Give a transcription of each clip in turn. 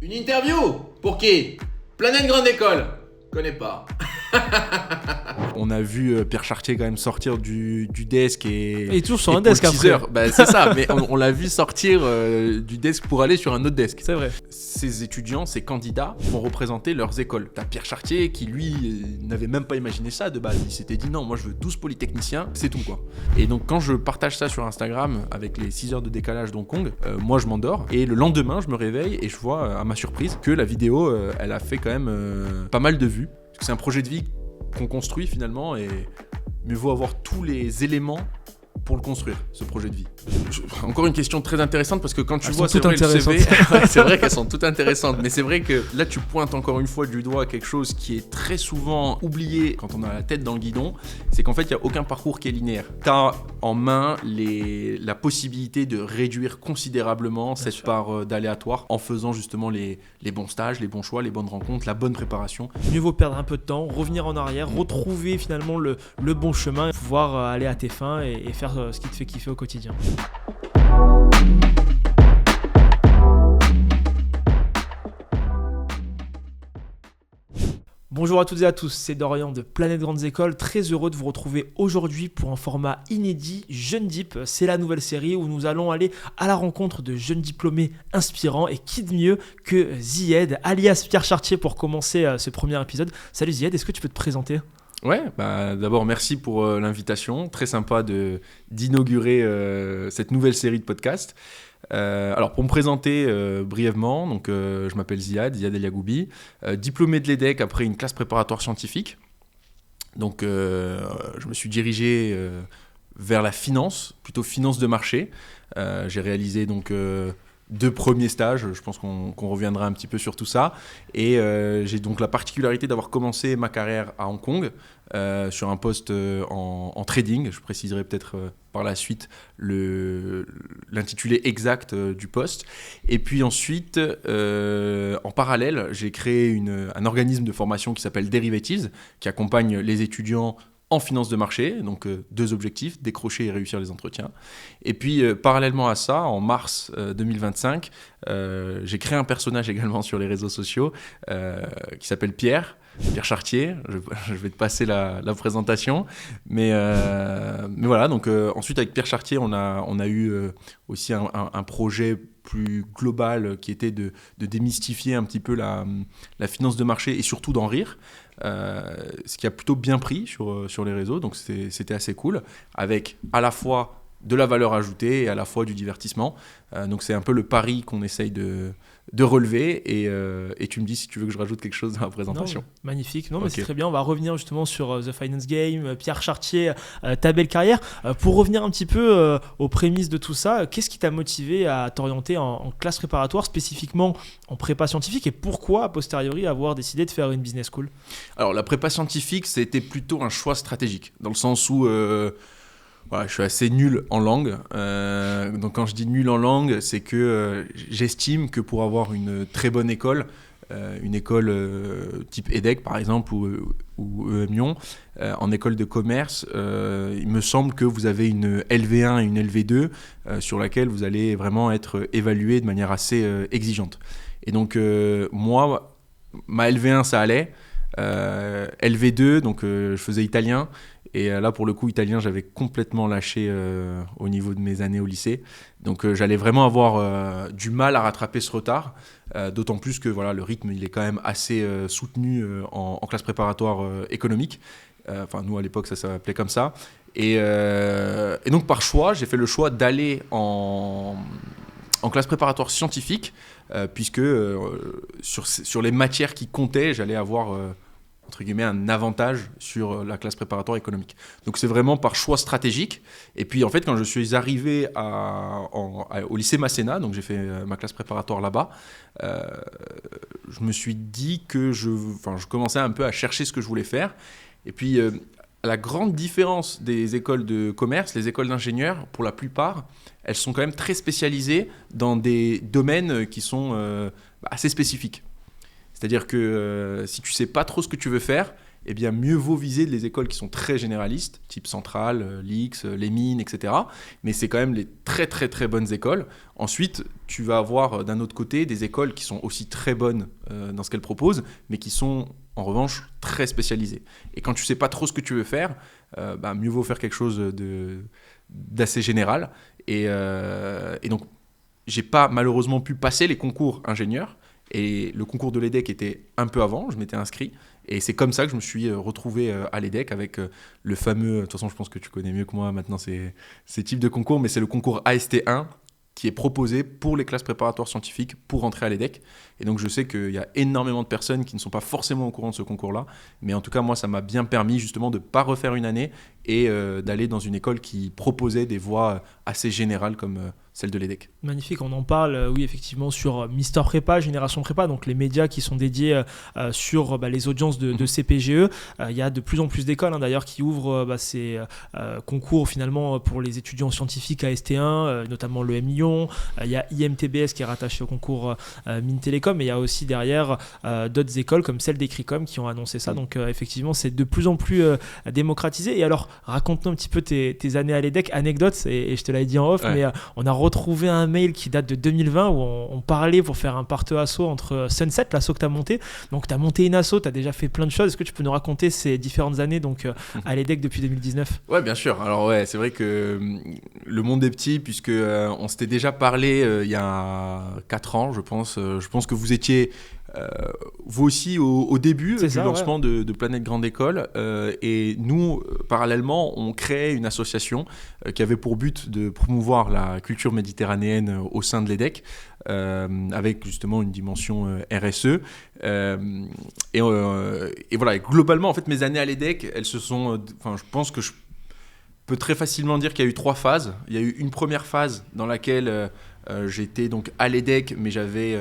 Une interview? Pour qui? Planète Grande École. Connais pas. On a vu Pierre Chartier quand même sortir du desk et toujours sur un desk après. Bah, c'est ça, mais on l'a vu sortir du desk pour aller sur un autre desk. C'est vrai. Ces étudiants, ces candidats vont représenter leurs écoles. T'as Pierre Chartier qui lui n'avait même pas imaginé ça de base. Il s'était dit non, moi je veux 12 polytechniciens, c'est tout quoi. Et donc quand je partage ça sur Instagram avec les 6 heures de décalage d'Hong Kong, moi je m'endors et le lendemain je me réveille et je vois à ma surprise que la vidéo elle a fait quand même pas mal de vues. Parce que c'est un projet de vie qu'on construit finalement et mieux vaut avoir tous les éléments pour le construire, ce projet de vie. Encore une question très intéressante parce que quand tu vois c'est vrai, le CV, c'est vrai qu'elles sont toutes intéressantes, mais c'est vrai que là tu pointes encore une fois du doigt quelque chose qui est très souvent oublié quand on a la tête dans le guidon, c'est qu'en fait il n'y a aucun parcours qui est linéaire. Tu as en main la possibilité de réduire considérablement cette part d'aléatoire en faisant justement les bons stages, les bons choix, les bonnes rencontres, la bonne préparation. Mieux vaut perdre un peu de temps, revenir en arrière, retrouver finalement le bon chemin, pouvoir aller à tes fins et faire ce qui te fait kiffer au quotidien. Bonjour à toutes et à tous, c'est Dorian de Planète Grandes Écoles, très heureux de vous retrouver aujourd'hui pour un format inédit, Jeune Deep. C'est la nouvelle série où nous allons aller à la rencontre de jeunes diplômés inspirants et qui de mieux que Zied, alias Pierre Chartier pour commencer ce premier épisode. Salut Zied, est-ce que tu peux te présenter ? Ouais, d'abord merci pour l'invitation, très sympa d'inaugurer cette nouvelle série de podcasts. Alors pour me présenter brièvement, donc, je m'appelle Ziad El Yagoubi, diplômé de l'EDEC après une classe préparatoire scientifique. Donc je me suis dirigé vers la finance, plutôt finance de marché. J'ai réalisé donc 2 premiers stages, je pense qu'on reviendra un petit peu sur tout ça. Et j'ai donc la particularité d'avoir commencé ma carrière à Hong Kong sur un poste en trading. Je préciserai peut-être par la suite l'intitulé exact du poste. Et puis ensuite, en parallèle, j'ai créé un organisme de formation qui s'appelle Derivatives, qui accompagne les étudiants en finance de marché, donc 2 objectifs, décrocher et réussir les entretiens. Et puis, parallèlement à ça, en mars 2025, j'ai créé un personnage également sur les réseaux sociaux qui s'appelle Pierre Chartier. Je vais te passer la présentation. Mais voilà, donc ensuite avec Pierre Chartier, on a eu aussi un projet plus global qui était de démystifier un petit peu la finance de marché et surtout d'en rire. Ce qui a plutôt bien pris sur les réseaux, donc c'était assez cool, avec à la fois de la valeur ajoutée et à la fois du divertissement. Donc c'est un peu le pari qu'on essaye de relever et tu me dis si tu veux que je rajoute quelque chose dans la présentation. Non, magnifique, non, mais okay. C'est très bien, on va revenir justement sur The Finance Game, Pierre Chartier, ta belle carrière. Pour revenir un petit peu aux prémices de tout ça, qu'est-ce qui t'a motivé à t'orienter en classe préparatoire, spécifiquement en prépa scientifique, et pourquoi a posteriori avoir décidé de faire une business school ? Alors la prépa scientifique, c'était plutôt un choix stratégique, dans le sens où je suis assez nul en langue. Donc quand je dis nul en langue, c'est que j'estime que pour avoir une très bonne école, une école type EDEC par exemple ou EM Lyon, en école de commerce, il me semble que vous avez une LV1 et une LV2 sur laquelle vous allez vraiment être évalué de manière assez exigeante. Et donc moi, ma LV1 ça allait, LV2, donc je faisais italien. Et là, pour le coup, italien, j'avais complètement lâché au niveau de mes années au lycée. Donc, j'allais vraiment avoir du mal à rattraper ce retard. D'autant plus que voilà, le rythme, il est quand même assez soutenu en classe préparatoire économique. Enfin, nous, à l'époque, ça s'appelait comme ça. Et donc, par choix, j'ai fait le choix d'aller en classe préparatoire scientifique, puisque sur les matières qui comptaient, j'allais avoir entre guillemets un avantage sur la classe préparatoire économique. Donc c'est vraiment par choix stratégique. Et puis en fait quand je suis arrivé au lycée Masséna, donc j'ai fait ma classe préparatoire là-bas, je me suis dit que je commençais un peu à chercher ce que je voulais faire. Et puis la grande différence des écoles de commerce, les écoles d'ingénieurs, pour la plupart, elles sont quand même très spécialisées dans des domaines qui sont assez spécifiques. C'est-à-dire que si tu ne sais pas trop ce que tu veux faire, eh bien mieux vaut viser les écoles qui sont très généralistes, type Centrale, l'X, les Mines, etc. Mais c'est quand même les très très très bonnes écoles. Ensuite, tu vas avoir d'un autre côté des écoles qui sont aussi très bonnes dans ce qu'elles proposent, mais qui sont en revanche très spécialisées. Et quand tu sais pas trop ce que tu veux faire, mieux vaut faire quelque chose d'assez général. Et donc, j'ai pas malheureusement pu passer les concours ingénieurs. Et le concours de l'EDEC était un peu avant, je m'étais inscrit. Et c'est comme ça que je me suis retrouvé à l'EDEC avec le fameux, de toute façon je pense que tu connais mieux que moi maintenant ces types de concours, mais c'est le concours AST1 qui est proposé pour les classes préparatoires scientifiques pour entrer à l'EDEC. Et donc je sais qu'il y a énormément de personnes qui ne sont pas forcément au courant de ce concours-là, mais en tout cas moi ça m'a bien permis justement de ne pas refaire une année et d'aller dans une école qui proposait des voies assez générales comme celle de l'EDEC. Magnifique, on en parle, oui, effectivement, sur Mister Prépa, Génération Prépa, donc les médias qui sont dédiés sur les audiences de CPGE. Il y a de plus en plus d'écoles, d'ailleurs, qui ouvrent ces concours, finalement, pour les étudiants scientifiques à ST1, notamment le M Lyon. Il y a IMTBS qui est rattaché au concours Mines Télécom, et il y a aussi derrière d'autres écoles, comme celle d'Ecricom, qui ont annoncé ça. Donc, effectivement, c'est de plus en plus démocratisé. Et alors, raconte-nous un petit peu tes années à l'EDEC, anecdotes, et je te l'avais dit en off, mais on a retrouvé un mail qui date de 2020 où on parlait pour faire un parte-asso entre Sunset, l'asso que tu as monté. Donc tu as monté une asso, tu as déjà fait plein de choses. Est-ce que tu peux nous raconter ces différentes années donc, à l'EDEC depuis 2019 ? Ouais, bien sûr. Alors ouais, c'est vrai que le monde est petit puisque on s'était déjà parlé il y a 4 ans, je pense. Je pense que vous étiez vous aussi au début du lancement de Planète Grande École et nous parallèlement on créait une association qui avait pour but de promouvoir la culture méditerranéenne au sein de l'EDEC avec justement une dimension RSE et voilà, et globalement en fait mes années à l'EDEC elles se sont, je pense que je peux très facilement dire qu'il y a eu 3 phases. Il y a eu une première phase dans laquelle j'étais donc à l'EDEC mais j'avais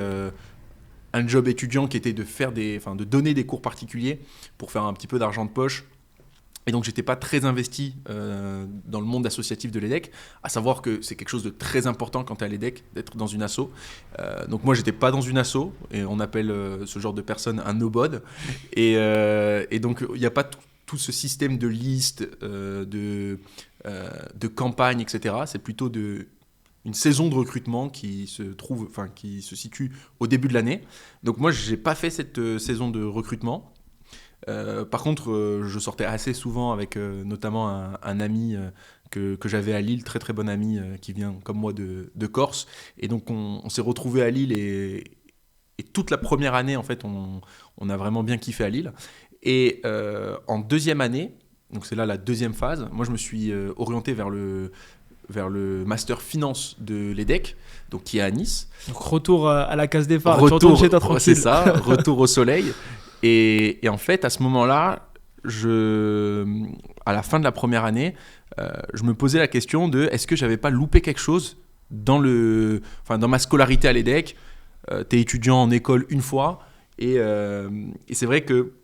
un job étudiant qui était de donner des cours particuliers pour faire un petit peu d'argent de poche. Et donc, j'étais pas très investi dans le monde associatif de l'EDEC, à savoir que c'est quelque chose de très important quand tu es à l'EDEC, d'être dans une asso. Donc, moi, j'étais pas dans une asso, et on appelle ce genre de personne un no-bod. Et donc, il n'y a pas tout ce système de listes, de campagne, etc. C'est plutôt une saison de recrutement qui se situe au début de l'année. Donc moi, j'ai pas fait cette saison de recrutement. Par contre, je sortais assez souvent avec notamment un ami que j'avais à Lille, très très bon ami qui vient comme moi de Corse. Et donc on s'est retrouvés à Lille et toute la première année, en fait, on a vraiment bien kiffé à Lille. Et en deuxième année, donc c'est là la deuxième phase, moi je me suis orienté vers le master finance de l'EDEC, donc qui est à Nice. Donc retour à la case départ, tu retournes chez toi tranquille. C'est ça, retour au soleil. Et en fait, à ce moment-là, à la fin de la première année, je me posais la question de est-ce que j'avais pas loupé quelque chose dans ma scolarité à l'EDEC. T'es étudiant en école une fois, et c'est vrai que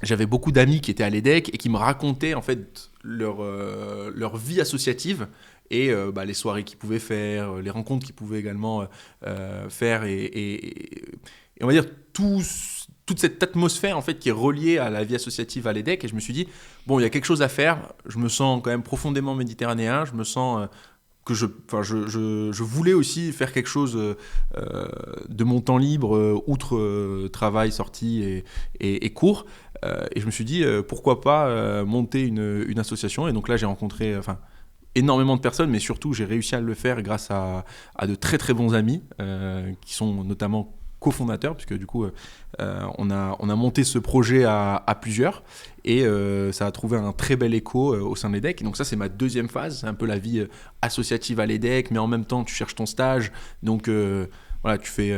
j'avais beaucoup d'amis qui étaient à l'EDEC et qui me racontaient en fait leur vie associative et les soirées qu'ils pouvaient faire, les rencontres qu'ils pouvaient également faire et on va dire toute cette atmosphère en fait qui est reliée à la vie associative à l'EDEC. Et je me suis dit bon, il y a quelque chose à faire. Je me sens quand même profondément méditerranéen. Je me sens que je voulais aussi faire quelque chose de mon temps libre, outre travail, sortie et cours. Et je me suis dit, pourquoi pas monter une association. Et donc là, j'ai rencontré énormément de personnes, mais surtout, j'ai réussi à le faire grâce à de très très bons amis, qui sont notamment cofondateurs, puisque du coup, on a monté ce projet à plusieurs. Et ça a trouvé un très bel écho au sein de l'EDEC. Et donc ça, c'est ma deuxième phase. C'est un peu la vie associative à l'EDEC, mais en même temps, tu cherches ton stage. Donc voilà, tu fais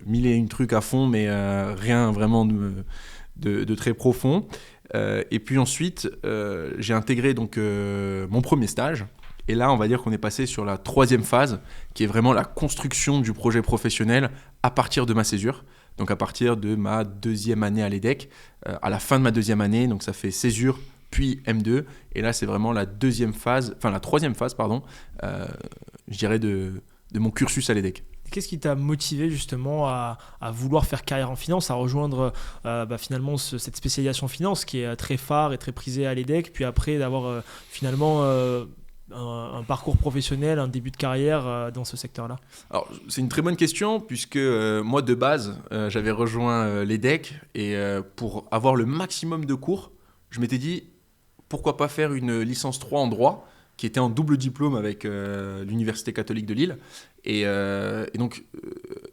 1001 trucs à fond, mais rien vraiment de très profond. Et puis ensuite, j'ai intégré donc, mon premier stage. Et là, on va dire qu'on est passé sur la troisième phase, qui est vraiment la construction du projet professionnel à partir de ma césure. Donc à partir de ma deuxième année à l'EDEC, à la fin de ma deuxième année, donc ça fait césure puis M2. Et là, c'est vraiment la troisième phase, je dirais, de mon cursus à l'EDEC. Qu'est-ce qui t'a motivé justement à vouloir faire carrière en finance, à rejoindre finalement cette spécialisation finance qui est très phare et très prisée à l'EDEC, puis après d'avoir finalement un parcours professionnel, un début de carrière dans ce secteur-là? Alors, c'est une très bonne question, puisque moi, de base, j'avais rejoint l'EDEC, et pour avoir le maximum de cours, je m'étais dit, pourquoi pas faire une licence 3 en droit, qui était en double diplôme avec l'Université catholique de Lille, et donc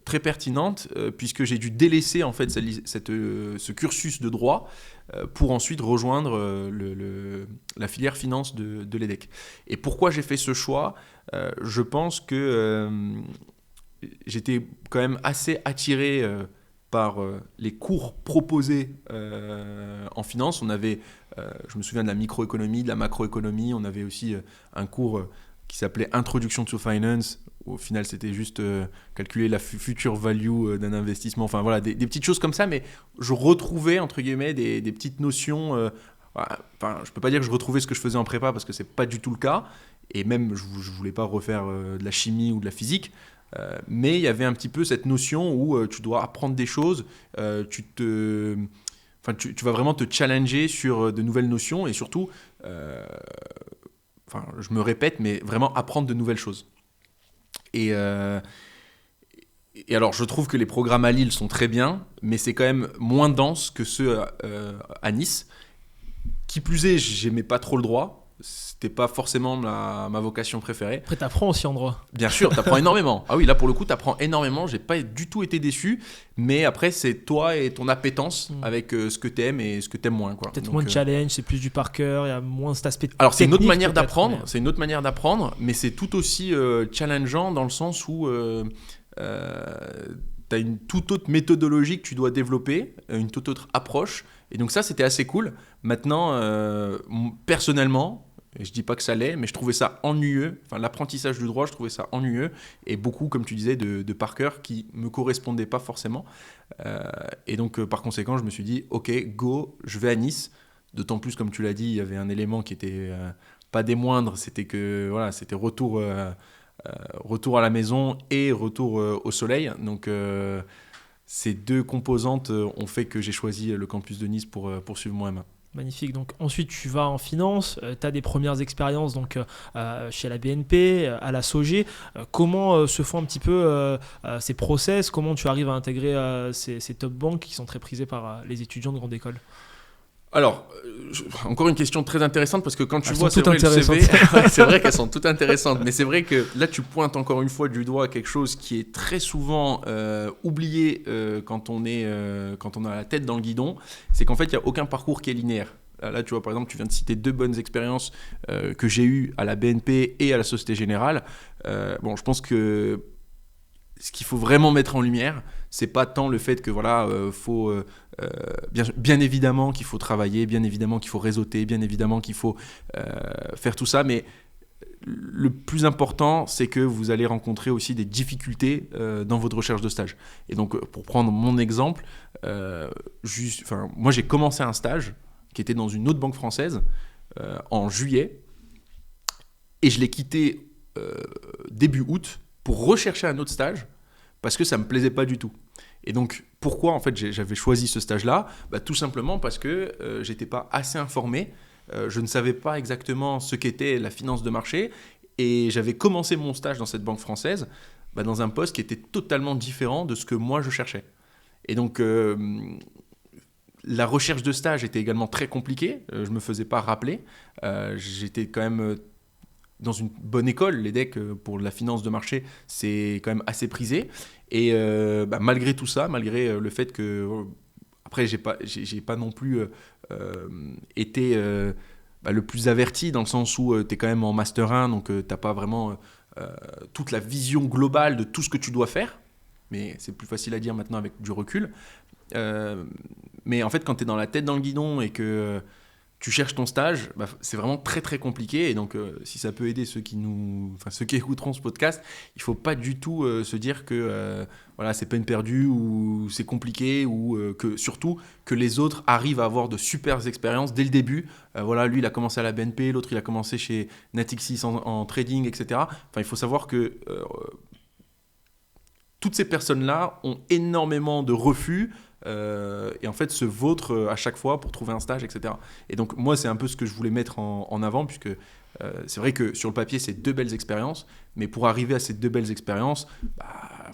très pertinente, puisque j'ai dû délaisser en fait ce cursus de droit pour ensuite rejoindre la filière finance de l'EDEC. Et pourquoi j'ai fait ce choix? Je pense que j'étais quand même assez attiré par les cours proposés en finance. On avait, je me souviens de la microéconomie, de la macroéconomie. On avait aussi un cours qui s'appelait Introduction to Finance. Au final, c'était juste calculer la future value d'un investissement. Enfin voilà, des petites choses comme ça. Mais je retrouvais, entre guillemets, des petites notions. Enfin, je peux pas dire que je retrouvais ce que je faisais en prépa parce que c'est pas du tout le cas. Et même, je voulais pas refaire de la chimie ou de la physique. Mais il y avait un petit peu cette notion où tu dois apprendre des choses, tu vas vraiment te challenger sur de nouvelles notions et surtout, je me répète, mais vraiment apprendre de nouvelles choses. Et alors, je trouve que les programmes à Lille sont très bien, mais c'est quand même moins dense que ceux à Nice. Qui plus est, j'aimais pas trop le droit. C'était pas forcément ma vocation préférée. Après, t'apprends aussi en droit. Bien sûr, t'apprends énormément. Ah oui, là pour le coup, t'apprends énormément. J'ai pas du tout été déçu, mais après c'est toi et ton appétence avec ce que t'aimes et ce que t'aimes moins, quoi. Peut-être Donc, moins de challenge, c'est plus du par cœur, il y a moins cet aspect. Alors c'est une autre manière peut-être, d'apprendre. mais... C'est une autre manière d'apprendre, mais c'est tout aussi challengeant dans le sens où t'as une toute autre méthodologie que tu dois développer, une toute autre approche. Et donc ça, c'était assez cool. Maintenant, personnellement. Et je dis pas que ça l'est, mais je trouvais ça ennuyeux. Enfin, l'apprentissage du droit, je trouvais ça ennuyeux. Et beaucoup, comme tu disais, de par cœur qui me correspondaient pas forcément. Et donc, par conséquent, je me suis dit, ok, go, je vais à Nice. D'autant plus, comme tu l'as dit, il y avait un élément qui était pas des moindres. C'était que, voilà, c'était retour à la maison et retour au soleil. Donc, ces deux composantes ont fait que j'ai choisi le campus de Nice pour poursuivre mon M1. Magnifique. Donc ensuite tu vas en finance, tu as des premières expériences donc, chez la BNP, à la SOG. Comment se font un petit peu ces process? Comment tu arrives à intégrer ces top banques qui sont très prisées par les étudiants de grande école? Alors, encore une question très intéressante parce que quand tu Elles vois sont c'est vrai, toutes le CV, intéressantes. c'est vrai qu'elles sont toutes intéressantes, mais c'est vrai que là tu pointes encore une fois du doigt quelque chose qui est très souvent oublié quand on a la tête dans le guidon, c'est qu'en fait il n'y a aucun parcours qui est linéaire. Là, tu vois, par exemple, tu viens de citer deux bonnes expériences que j'ai eues à la BNP et à la Société Générale. Bon, je pense que ce qu'il faut vraiment mettre en lumière, c'est pas tant le fait que voilà, faut bien évidemment qu'il faut travailler, bien évidemment qu'il faut réseauter, bien évidemment qu'il faut faire tout ça, mais le plus important, c'est que vous allez rencontrer aussi des difficultés dans votre recherche de stage. Et donc, pour prendre mon exemple, moi j'ai commencé un stage qui était dans une autre banque française en juillet, et je l'ai quitté début août pour rechercher un autre stage parce que ça me plaisait pas du tout. Et donc pourquoi en fait j'avais choisi ce stage-là? Tout simplement parce que j'étais pas assez informé, je ne savais pas exactement ce qu'était la finance de marché, et j'avais commencé mon stage dans cette banque française dans un poste qui était totalement différent de ce que moi je cherchais. Et donc la recherche de stage était également très compliquée, je me faisais pas rappeler, j'étais quand même dans une bonne école, l'EDEC pour la finance de marché, c'est quand même assez prisé. Et malgré tout ça, malgré le fait que après j'ai pas non plus été le plus averti dans le sens où tu es quand même en master 1, donc t'as pas vraiment toute la vision globale de tout ce que tu dois faire. Mais c'est plus facile à dire maintenant avec du recul. Mais en fait, quand tu es dans la tête dans le guidon et que tu cherches ton stage, c'est vraiment très très compliqué. Et donc, si ça peut aider ceux qui écouteront ce podcast, il ne faut pas du tout se dire que voilà, c'est peine perdue ou c'est compliqué, ou surtout que les autres arrivent à avoir de super expériences dès le début. Voilà, lui, il a commencé à la BNP, l'autre, il a commencé chez Natixis en trading, etc. Enfin, il faut savoir que toutes ces personnes-là ont énormément de refus et en fait se vautrent à chaque fois pour trouver un stage, etc. Et donc moi, c'est un peu ce que je voulais mettre en avant, puisque c'est vrai que sur le papier, c'est 2 belles expériences, mais pour arriver à ces 2 belles expériences,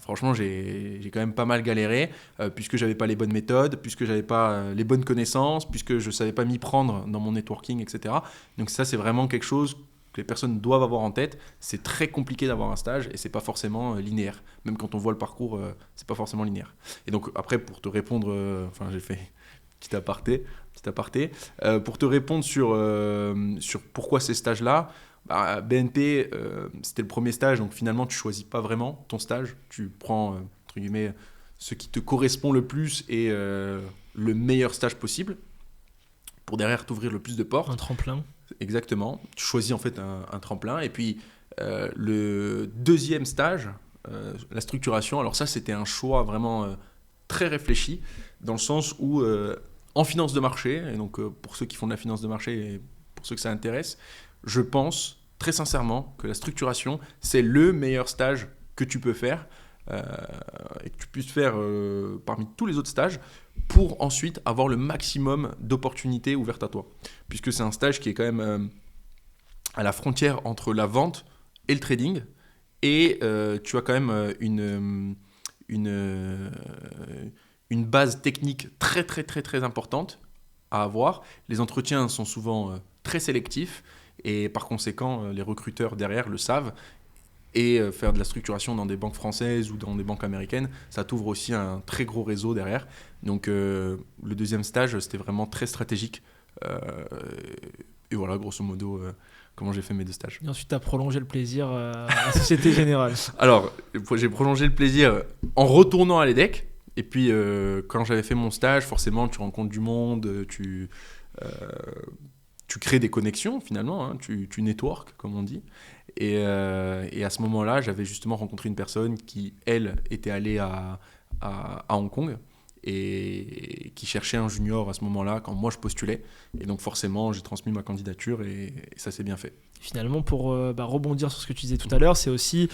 franchement, j'ai quand même pas mal galéré, puisque j'avais pas les bonnes méthodes, puisque j'avais pas les bonnes connaissances, puisque je savais pas m'y prendre dans mon networking, etc. Donc ça, c'est vraiment quelque chose que les personnes doivent avoir en tête. C'est très compliqué d'avoir un stage et c'est pas forcément linéaire. Même quand on voit le parcours, c'est pas forcément linéaire. Et donc après, pour te répondre, j'ai fait petit aparté. Pour te répondre sur pourquoi ces stages-là, BNP, c'était le premier stage, donc finalement, tu choisis pas vraiment ton stage. Tu prends, entre guillemets, ce qui te correspond le plus et le meilleur stage possible pour derrière t'ouvrir le plus de portes. Un tremplin. Exactement. Tu choisis en fait un tremplin. Et puis, le deuxième stage, la structuration, alors ça, c'était un choix vraiment très réfléchi, dans le sens où, en finance de marché, et donc pour ceux qui font de la finance de marché et pour ceux que ça intéresse, je pense très sincèrement que la structuration, c'est le meilleur stage que tu peux faire et que tu puisses faire parmi tous les autres stages pour ensuite avoir le maximum d'opportunités ouvertes à toi. Puisque c'est un stage qui est quand même à la frontière entre la vente et le trading et tu as quand même une base technique très très très très importante à avoir. Les entretiens sont souvent très sélectifs et par conséquent les recruteurs derrière le savent. Et faire de la structuration dans des banques françaises ou dans des banques américaines, ça t'ouvre aussi un très gros réseau derrière. Donc le deuxième stage, c'était vraiment très stratégique. Et voilà, grosso modo, comment j'ai fait mes 2 stages. Et ensuite, tu as prolongé le plaisir à la Société Générale. Alors, j'ai prolongé le plaisir en retournant à l'EDEC. Et puis, quand j'avais fait mon stage, forcément, tu rencontres du monde, tu crées des connexions finalement, hein, tu network, comme on dit. Et à ce moment-là, j'avais justement rencontré une personne qui, elle, était allée à Hong Kong et qui cherchait un junior à ce moment-là, quand moi je postulais. Et donc forcément, j'ai transmis ma candidature et ça s'est bien fait. Finalement, pour rebondir sur ce que tu disais tout à l'heure, c'est aussi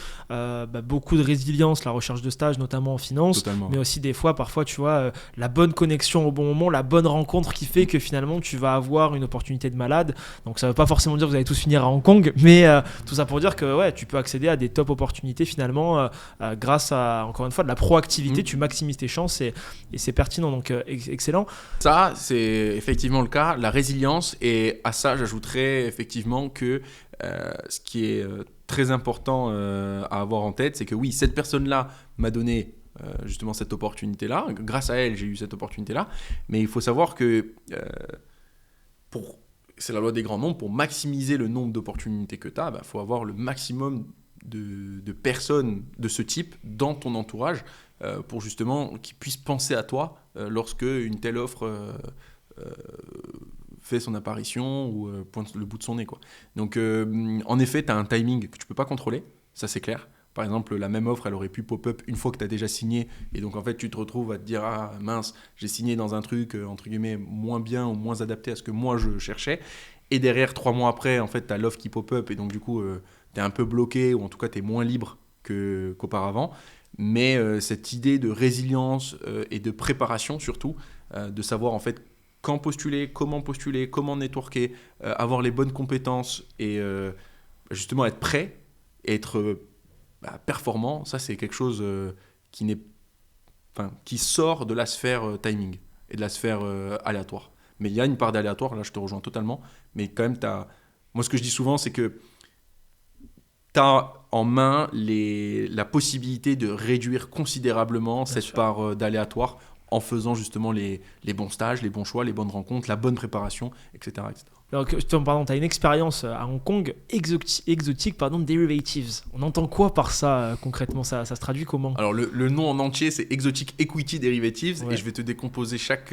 beaucoup de résilience, la recherche de stage, notamment en finance. Totalement. Mais aussi des fois, parfois, tu vois, la bonne connexion au bon moment, la bonne rencontre qui fait que finalement, tu vas avoir une opportunité de malade. Donc, ça ne veut pas forcément dire que vous allez tous finir à Hong Kong, mais tout ça pour dire que ouais, tu peux accéder à des top opportunités finalement grâce à, encore une fois, de la proactivité. Tu maximises tes chances et c'est pertinent, donc excellent. Ça, c'est effectivement le cas, la résilience. Et à ça, j'ajouterais effectivement que ce qui est très important à avoir en tête, c'est que oui, cette personne-là m'a donné justement cette opportunité-là. Grâce à elle, j'ai eu cette opportunité-là. Mais il faut savoir que c'est la loi des grands nombres. Pour maximiser le nombre d'opportunités que tu as, faut avoir le maximum de personnes de ce type dans ton entourage pour justement qu'ils puissent penser à toi lorsque une telle offre fait son apparition ou pointe le bout de son nez, quoi. Donc en effet, tu as un timing que tu peux pas contrôler, ça c'est clair. Par exemple, la même offre, elle aurait pu pop-up une fois que tu as déjà signé, et donc en fait, tu te retrouves à te dire « Ah mince, j'ai signé dans un truc, entre guillemets, moins bien ou moins adapté à ce que moi je cherchais », et derrière, 3 mois après, en fait, tu as l'offre qui pop-up, et donc du coup, tu es un peu bloqué, ou en tout cas, tu es moins libre qu'auparavant. Mais cette idée de résilience et de préparation surtout, de savoir en fait quand postuler, comment networker, avoir les bonnes compétences et justement être prêt, être performant, ça c'est quelque chose qui sort de la sphère timing et de la sphère aléatoire. Mais il y a une part d'aléatoire, là je te rejoins totalement, mais quand même moi ce que je dis souvent c'est que tu as en main la possibilité de réduire considérablement cette part d'aléatoire en faisant justement les bons stages, les bons choix, les bonnes rencontres, la bonne préparation, etc. etc. Alors, tu as une expérience à Hong Kong exotique, derivatives. On entend quoi par ça concrètement, ça se traduit comment? Alors le nom en entier c'est Exotic Equity Derivatives, ouais. Et je vais te décomposer chaque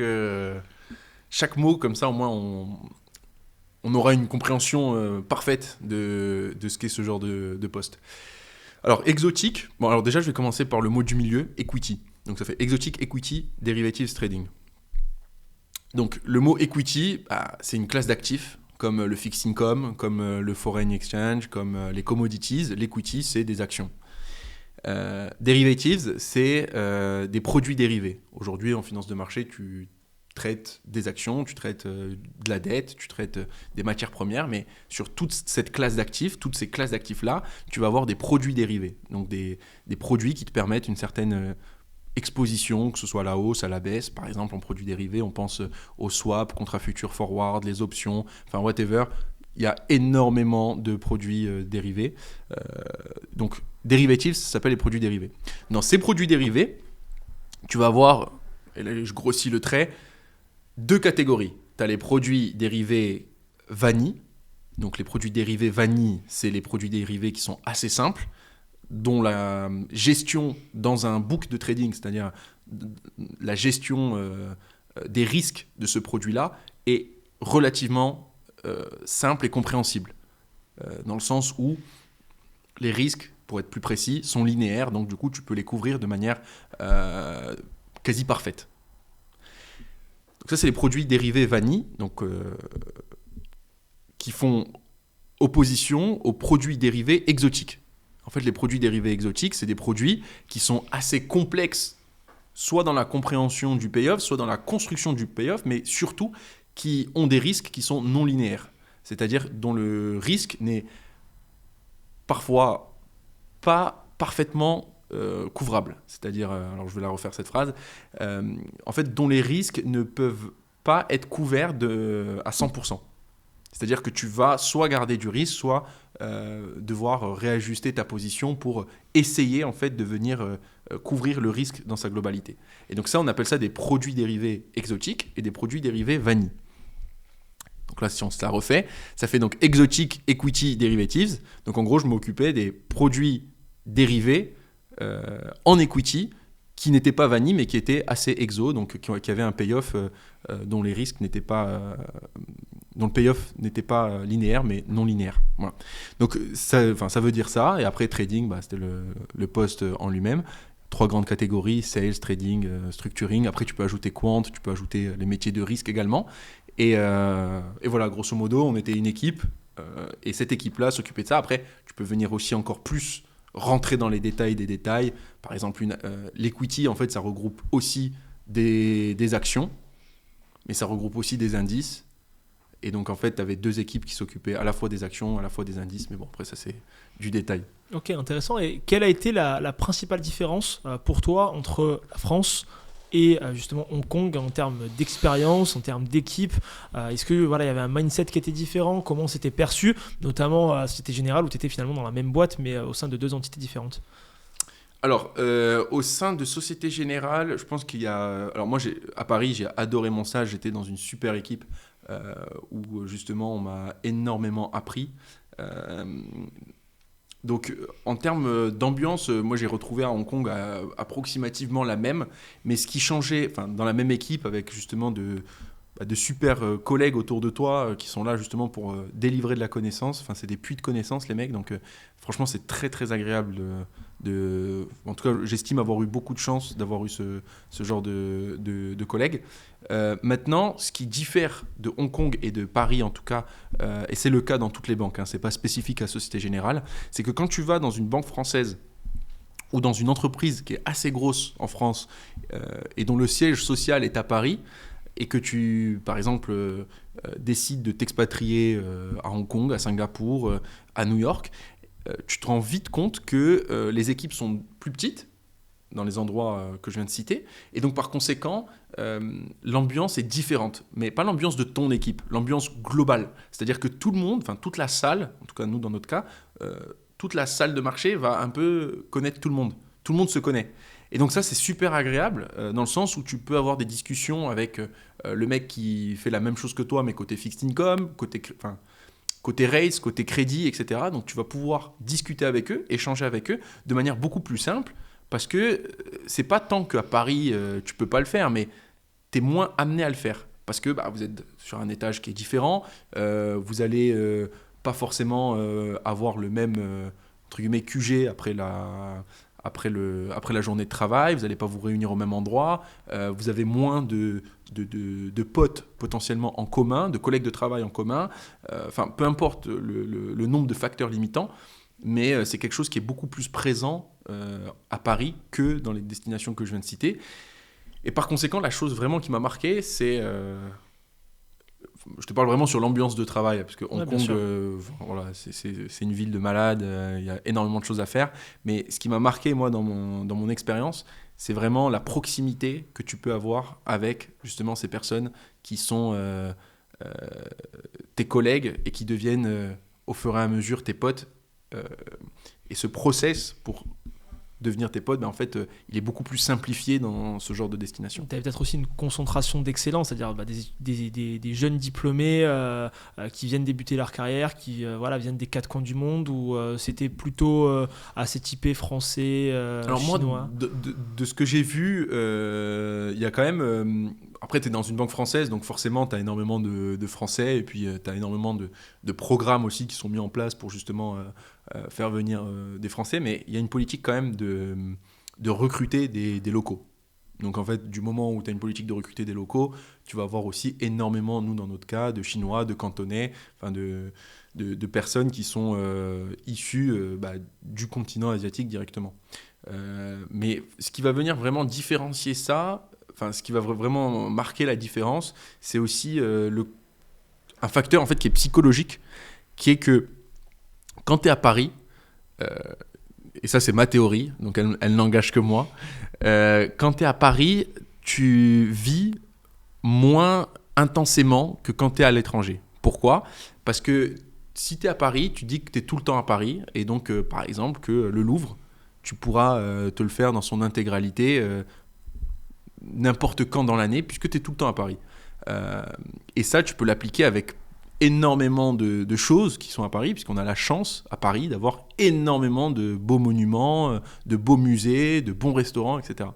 mot, comme ça au moins on aura une compréhension parfaite de ce qu'est ce genre de poste. Alors, exotique, alors déjà, je vais commencer par le mot du milieu, equity. Donc, ça fait Exotic Equity Derivatives Trading. Donc, le mot equity, c'est une classe d'actifs, comme le fixed income, comme le foreign exchange, comme les commodities. L'equity, c'est des actions. Derivatives, c'est des produits dérivés. Aujourd'hui, en finance de marché, tu traites des actions, tu traites de la dette, tu traites des matières premières, mais sur toute cette classe d'actifs, toutes ces classes d'actifs-là, tu vas avoir des produits dérivés. Donc des produits qui te permettent une certaine exposition, que ce soit à la hausse, à la baisse. Par exemple, en produits dérivés, on pense aux swaps, contrats futurs forward, les options, enfin whatever. Il y a énormément de produits dérivés. Donc, derivatives, ça s'appelle les produits dérivés. Dans ces produits dérivés, tu vas avoir, et là je grossis le trait, 2 catégories. Tu as les produits dérivés vanille. Donc, les produits dérivés vanille, c'est les produits dérivés qui sont assez simples, dont la gestion dans un book de trading, c'est-à-dire la gestion des risques de ce produit-là, est relativement simple et compréhensible. Dans le sens où les risques, pour être plus précis, sont linéaires, donc du coup tu peux les couvrir de manière quasi parfaite. Donc ça c'est les produits dérivés vanille, donc, qui font opposition aux produits dérivés exotiques. En fait, les produits dérivés exotiques, c'est des produits qui sont assez complexes, soit dans la compréhension du payoff, soit dans la construction du payoff, mais surtout qui ont des risques qui sont non linéaires. C'est-à-dire dont le risque n'est parfois pas parfaitement couvrable. C'est-à-dire, alors je vais la refaire cette phrase, en fait, dont les risques ne peuvent pas être couverts à 100%. C'est-à-dire que tu vas soit garder du risque, soit devoir réajuster ta position pour essayer en fait de venir couvrir le risque dans sa globalité. Et donc ça, on appelle ça des produits dérivés exotiques et des produits dérivés vanille. Donc là, si on se la refait, ça fait donc Exotic Equity Derivatives. Donc en gros, je m'occupais des produits dérivés en equity qui n'étaient pas vanille mais qui étaient assez exo, donc qui avaient un payoff dont les risques n'étaient pas... dont le payoff n'était pas linéaire, mais non linéaire. Voilà. Donc ça veut dire ça. Et après, trading, c'était le poste en lui-même. 3 grandes catégories, sales, trading, structuring. Après, tu peux ajouter quant, tu peux ajouter les métiers de risque également. Et voilà, grosso modo, on était une équipe. Et cette équipe-là s'occupait de ça. Après, tu peux venir aussi encore plus rentrer dans les détails des détails. Par exemple, l'equity, en fait, ça regroupe aussi des actions, mais ça regroupe aussi des indices. Et donc, en fait, tu avais 2 équipes qui s'occupaient à la fois des actions, à la fois des indices. Mais bon, après, ça, c'est du détail. Ok, intéressant. Et quelle a été la principale différence pour toi entre la France et justement Hong Kong en termes d'expérience, en termes d'équipe? Est-ce que voilà, il y avait un mindset qui était différent? Comment c'était perçu? Notamment, Société Générale, où tu étais finalement dans la même boîte, mais au sein de 2 entités différentes. Alors, au sein de Société Générale, je pense qu'il y a... Alors moi, à Paris, j'ai adoré mon stage. J'étais dans une super équipe où justement, on m'a énormément appris. Donc, en termes d'ambiance, moi, j'ai retrouvé à Hong Kong approximativement la même. Mais ce qui changeait, dans la même équipe, avec justement de super collègues autour de toi qui sont là justement pour délivrer de la connaissance. Enfin, c'est des puits de connaissances, les mecs. Donc, franchement, c'est très, très agréable en tout cas, j'estime avoir eu beaucoup de chance d'avoir eu ce genre de collègues. Maintenant, ce qui diffère de Hong Kong et de Paris, en tout cas, et c'est le cas dans toutes les banques, c'est pas spécifique à Société Générale, c'est que quand tu vas dans une banque française ou dans une entreprise qui est assez grosse en France et dont le siège social est à Paris, et que tu, par exemple, décides de t'expatrier à Hong Kong, à Singapour, à New York, tu te rends vite compte que les équipes sont plus petites dans les endroits que je viens de citer, et donc par conséquent, l'ambiance est différente, mais pas l'ambiance de ton équipe, l'ambiance globale. C'est-à-dire que tout le monde, toute la salle, en tout cas nous dans notre cas, toute la salle de marché va un peu connaître tout le monde. Tout le monde se connaît. Et donc ça, c'est super agréable dans le sens où tu peux avoir des discussions avec le mec qui fait la même chose que toi, mais côté fixed income, côté rates, côté crédit, etc. Donc tu vas pouvoir discuter avec eux, échanger avec eux de manière beaucoup plus simple, parce que c'est pas tant qu'à Paris, tu peux pas le faire, mais tu es moins amené à le faire. Parce que vous êtes sur un étage qui est différent, vous allez pas forcément avoir le même entre guillemets QG après la journée de travail, vous n'allez pas vous réunir au même endroit, vous avez moins de potes potentiellement en commun, de collègues de travail en commun, peu importe le nombre de facteurs limitants, mais c'est quelque chose qui est beaucoup plus présent à Paris que dans les destinations que je viens de citer. Et par conséquent, la chose vraiment qui m'a marqué, c'est... je te parle vraiment sur l'ambiance de travail, parce que Hong bien Kong, sûr. voilà, c'est une ville de malades, il y a énormément de choses à faire. Mais ce qui m'a marqué, moi, dans mon expérience, c'est vraiment la proximité que tu peux avoir avec, justement, ces personnes qui sont tes collègues et qui deviennent, au fur et à mesure, tes potes. Et ce process pour devenir tes potes, ben en fait, il est beaucoup plus simplifié dans ce genre de destination. Tu avais peut-être aussi une concentration d'excellence, c'est-à-dire des jeunes diplômés qui viennent débuter leur carrière, qui viennent des quatre coins du monde, ou c'était plutôt assez typé français, Alors chinois. moi, de ce que j'ai vu, il y a quand même... après, tu es dans une banque française, donc forcément, tu as énormément de Français, et puis tu as énormément de programmes aussi qui sont mis en place pour justement faire venir des Français, mais il y a une politique quand même de recruter des locaux. Donc en fait, du moment où tu as une politique de recruter des locaux, tu vas avoir aussi énormément, nous dans notre cas, de Chinois, de Cantonais, enfin de personnes qui sont issues du continent asiatique directement. Mais ce qui va venir vraiment différencier ça, enfin ce qui va vraiment marquer la différence, c'est aussi un facteur en fait qui est psychologique, qui est que quand tu es à Paris, et ça c'est ma théorie, donc elle n'engage que moi, quand tu es à Paris, tu vis moins intensément que quand tu es à l'étranger. Pourquoi ? Parce que si tu es à Paris, tu dis que tu es tout le temps à Paris, et donc par exemple que le Louvre, tu pourras te le faire dans son intégralité n'importe quand dans l'année, puisque tu es tout le temps à Paris. Et ça, tu peux l'appliquer avec énormément de choses qui sont à Paris, puisqu'on a la chance à Paris d'avoir énormément de beaux monuments, de beaux musées, de bons restaurants, etc.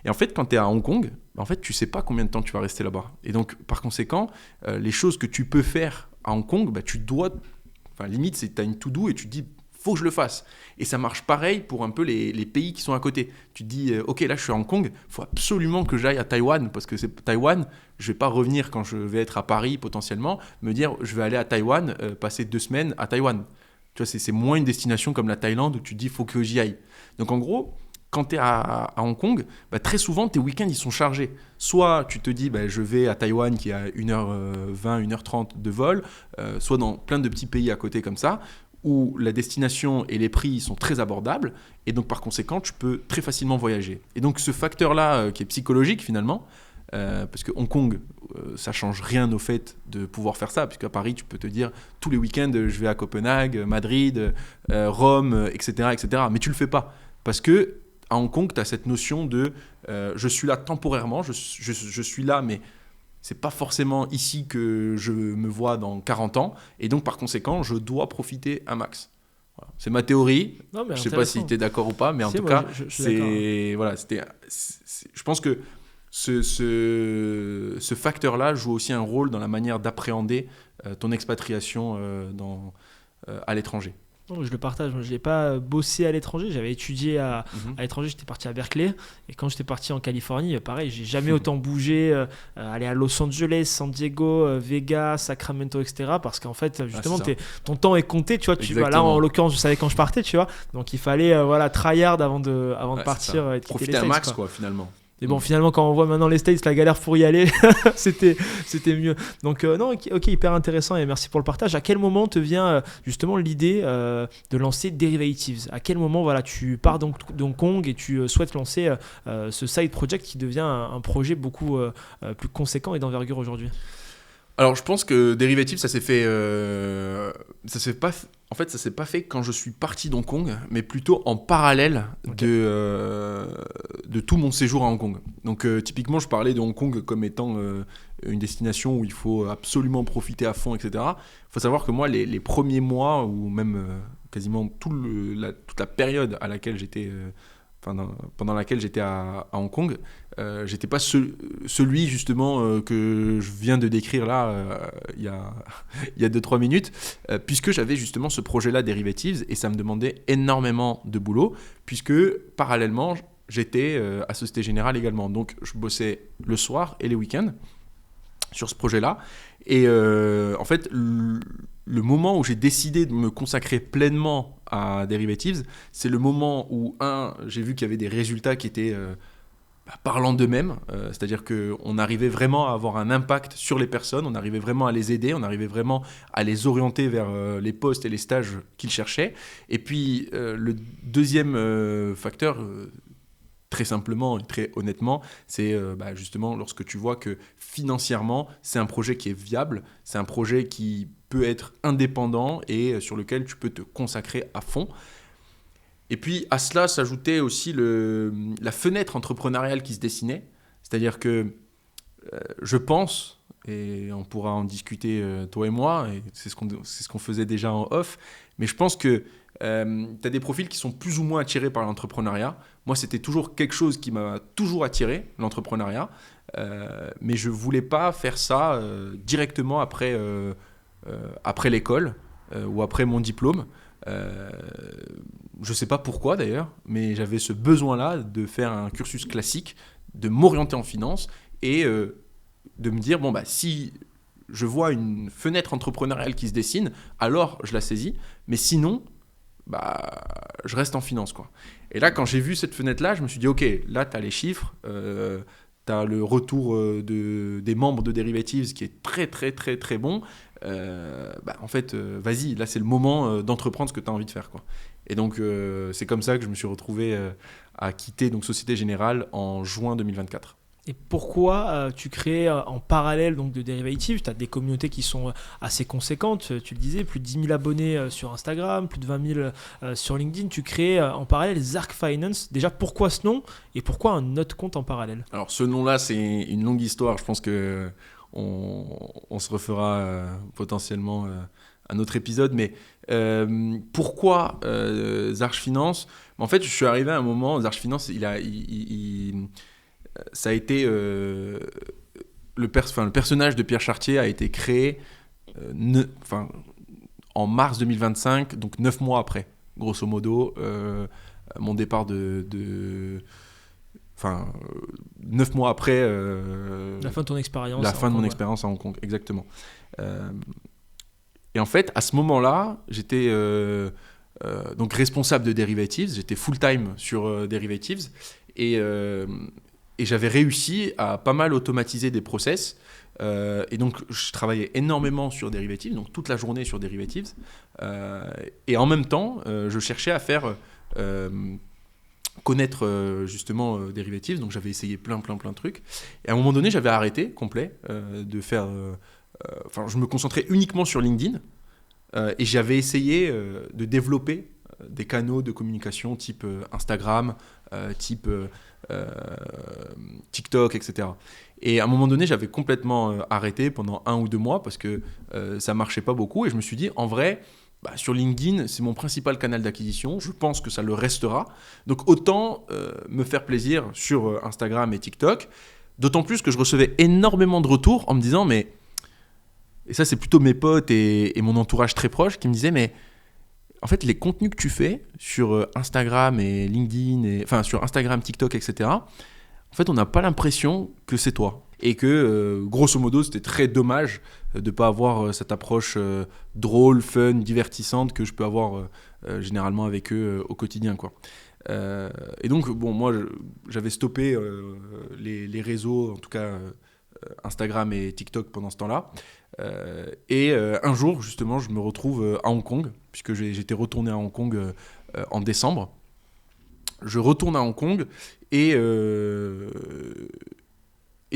Et en fait, quand tu es à Hong Kong, en fait, tu sais pas combien de temps tu vas rester là-bas. Et donc, par conséquent, les choses que tu peux faire à Hong Kong, tu dois... Enfin, limite, c'est tu as une to-do et tu te dis, faut que je le fasse. Et ça marche pareil pour un peu les pays qui sont à côté. Tu te dis, ok, là, je suis à Hong Kong, il faut absolument que j'aille à Taïwan, parce que c'est Taïwan, je vais pas revenir quand je vais être à Paris, potentiellement, me dire, je vais aller à Taïwan, passer 2 semaines à Taïwan. Tu vois, c'est moins une destination comme la Thaïlande où tu te dis, il faut que j'y aille. Donc, en gros... Quand tu es à Hong Kong, très souvent, tes week-ends, ils sont chargés. Soit tu te dis, je vais à Taïwan qui est à 1h20, 1h30 de vol, soit dans plein de petits pays à côté comme ça, où la destination et les prix sont très abordables, et donc par conséquent, tu peux très facilement voyager. Et donc ce facteur-là, qui est psychologique finalement, parce que Hong Kong, ça change rien au fait de pouvoir faire ça, puisqu'à Paris, tu peux te dire, tous les week-ends, je vais à Copenhague, Madrid, Rome, etc., etc. Mais tu le fais pas, parce que à Hong Kong, tu as cette notion de je suis là temporairement, je suis là, mais c'est pas forcément ici que je me vois dans 40 ans. Et donc, par conséquent, je dois profiter un max. Voilà. C'est ma théorie. Non, mais je sais pas si tu es d'accord ou pas, mais en tout cas, je suis d'accord. voilà, je pense que ce facteur-là joue aussi un rôle dans la manière d'appréhender ton expatriation à l'étranger. Non, je le partage. Je n'ai pas bossé à l'étranger. J'avais étudié à l'étranger. J'étais parti à Berkeley. Et quand j'étais parti en Californie, pareil, j'ai jamais autant bougé. Aller à Los Angeles, San Diego, Vegas, Sacramento, etc. Parce qu'en fait, justement, ton temps est compté. Tu vois, là, en l'occurrence, je savais quand je partais. Tu vois, donc il fallait tryhard avant de partir et de quitter profiter les States, un max, quoi, finalement. Mais bon, finalement, quand on voit maintenant les States, la galère pour y aller, c'était mieux. Donc, non, ok, hyper intéressant et merci pour le partage. À quel moment te vient justement l'idée de lancer Derivatives ? À quel moment tu pars d'Hong Kong et tu souhaites lancer ce side project qui devient un projet beaucoup plus conséquent et d'envergure aujourd'hui ? Alors, je pense que Derivatives, ça s'est fait... En fait, ça s'est pas fait quand je suis parti d'Hong Kong, mais plutôt en parallèle de tout mon séjour à Hong Kong. Donc, typiquement, je parlais de Hong Kong comme étant une destination où il faut absolument profiter à fond, etc. Il faut savoir que moi, les premiers mois, ou même quasiment toute la période à laquelle j'étais... pendant laquelle j'étais à Hong Kong, j'étais pas celui justement que je viens de décrire là il y a 2-3 minutes, puisque j'avais justement ce projet-là Derivatives et ça me demandait énormément de boulot, puisque parallèlement j'étais à Société Générale également. Donc je bossais le soir et les week-ends sur ce projet-là. Et en fait, le moment où j'ai décidé de me consacrer pleinement à Derivatives, c'est le moment où, j'ai vu qu'il y avait des résultats qui étaient parlant d'eux-mêmes, c'est-à-dire qu'on arrivait vraiment à avoir un impact sur les personnes, on arrivait vraiment à les aider, on arrivait vraiment à les orienter vers les postes et les stages qu'ils cherchaient. Et puis le deuxième facteur, très simplement et très honnêtement, c'est justement lorsque tu vois que financièrement, c'est un projet qui est viable, c'est un projet qui peut être indépendant et sur lequel tu peux te consacrer à fond. Et puis à cela s'ajoutait aussi la fenêtre entrepreneuriale qui se dessinait. C'est-à-dire que je pense, et on pourra en discuter toi et moi, et c'est ce qu'on faisait déjà en off, mais je pense que tu as des profils qui sont plus ou moins attirés par l'entrepreneuriat. Moi, c'était toujours quelque chose qui m'a toujours attiré, l'entrepreneuriat, mais je ne voulais pas faire ça directement après l'école ou après mon diplôme. Je ne sais pas pourquoi d'ailleurs, mais j'avais ce besoin-là de faire un cursus classique, de m'orienter en finance et de me dire, si je vois une fenêtre entrepreneuriale qui se dessine, alors je la saisis, mais sinon, je reste en finance, quoi. Et là, quand j'ai vu cette fenêtre-là, je me suis dit, ok, là, tu as les chiffres, tu as le retour des membres de Derivatives qui est très, très, très, très bon. En fait, vas-y, là, c'est le moment d'entreprendre ce que tu as envie de faire, quoi. Et donc, c'est comme ça que je me suis retrouvé à quitter donc, Société Générale en juin 2024. Et pourquoi tu crées en parallèle donc, de Derivatives, tu as des communautés qui sont assez conséquentes, tu le disais, plus de 10 000 abonnés sur Instagram, plus de 20 000 sur LinkedIn, tu crées en parallèle Zark Finance. Déjà, pourquoi ce nom et pourquoi un autre compte en parallèle? Alors, ce nom-là, c'est une longue histoire. Je pense qu'on se refera potentiellement un autre épisode, mais pourquoi Zark Finance? En fait, je suis arrivé à un moment, Zark Finance, ça a été le personnage de Pierre Chartier a été créé en mars 2025, donc 9 mois après, grosso modo, mon départ 9 mois après la fin de ton expérience. La fin de mon expérience à Hong Kong, exactement. Et en fait, à ce moment-là, j'étais donc responsable de Derivatives, j'étais full-time sur Derivatives et j'avais réussi à pas mal automatiser des process. Et donc, je travaillais énormément sur Derivatives, donc toute la journée sur Derivatives. Et en même temps, je cherchais à faire connaître justement Derivatives. Donc, j'avais essayé plein de trucs. Et à un moment donné, j'avais arrêté complet de faire... je me concentrais uniquement sur LinkedIn. Et j'avais essayé de développer des canaux de communication type Instagram, type TikTok, etc. Et à un moment donné, j'avais complètement arrêté pendant 1 ou 2 mois parce que ça marchait pas beaucoup. Et je me suis dit, en vrai, sur LinkedIn, c'est mon principal canal d'acquisition. Je pense que ça le restera. Donc autant me faire plaisir sur Instagram et TikTok. D'autant plus que je recevais énormément de retours en me disant, mais... Et ça, c'est plutôt mes potes et mon entourage très proche qui me disaient, mais en fait, les contenus que tu fais sur Instagram et LinkedIn, sur Instagram, TikTok, etc., en fait, on n'a pas l'impression que c'est toi. Et que, grosso modo, c'était très dommage de ne pas avoir cette approche drôle, fun, divertissante que je peux avoir généralement avec eux au quotidien, quoi. Et donc, moi, j'avais stoppé les réseaux, en tout cas Instagram et TikTok pendant ce temps-là. Et un jour, justement, je me retrouve à Hong Kong, puisque j'étais retourné à Hong Kong en décembre. Je retourne à Hong Kong et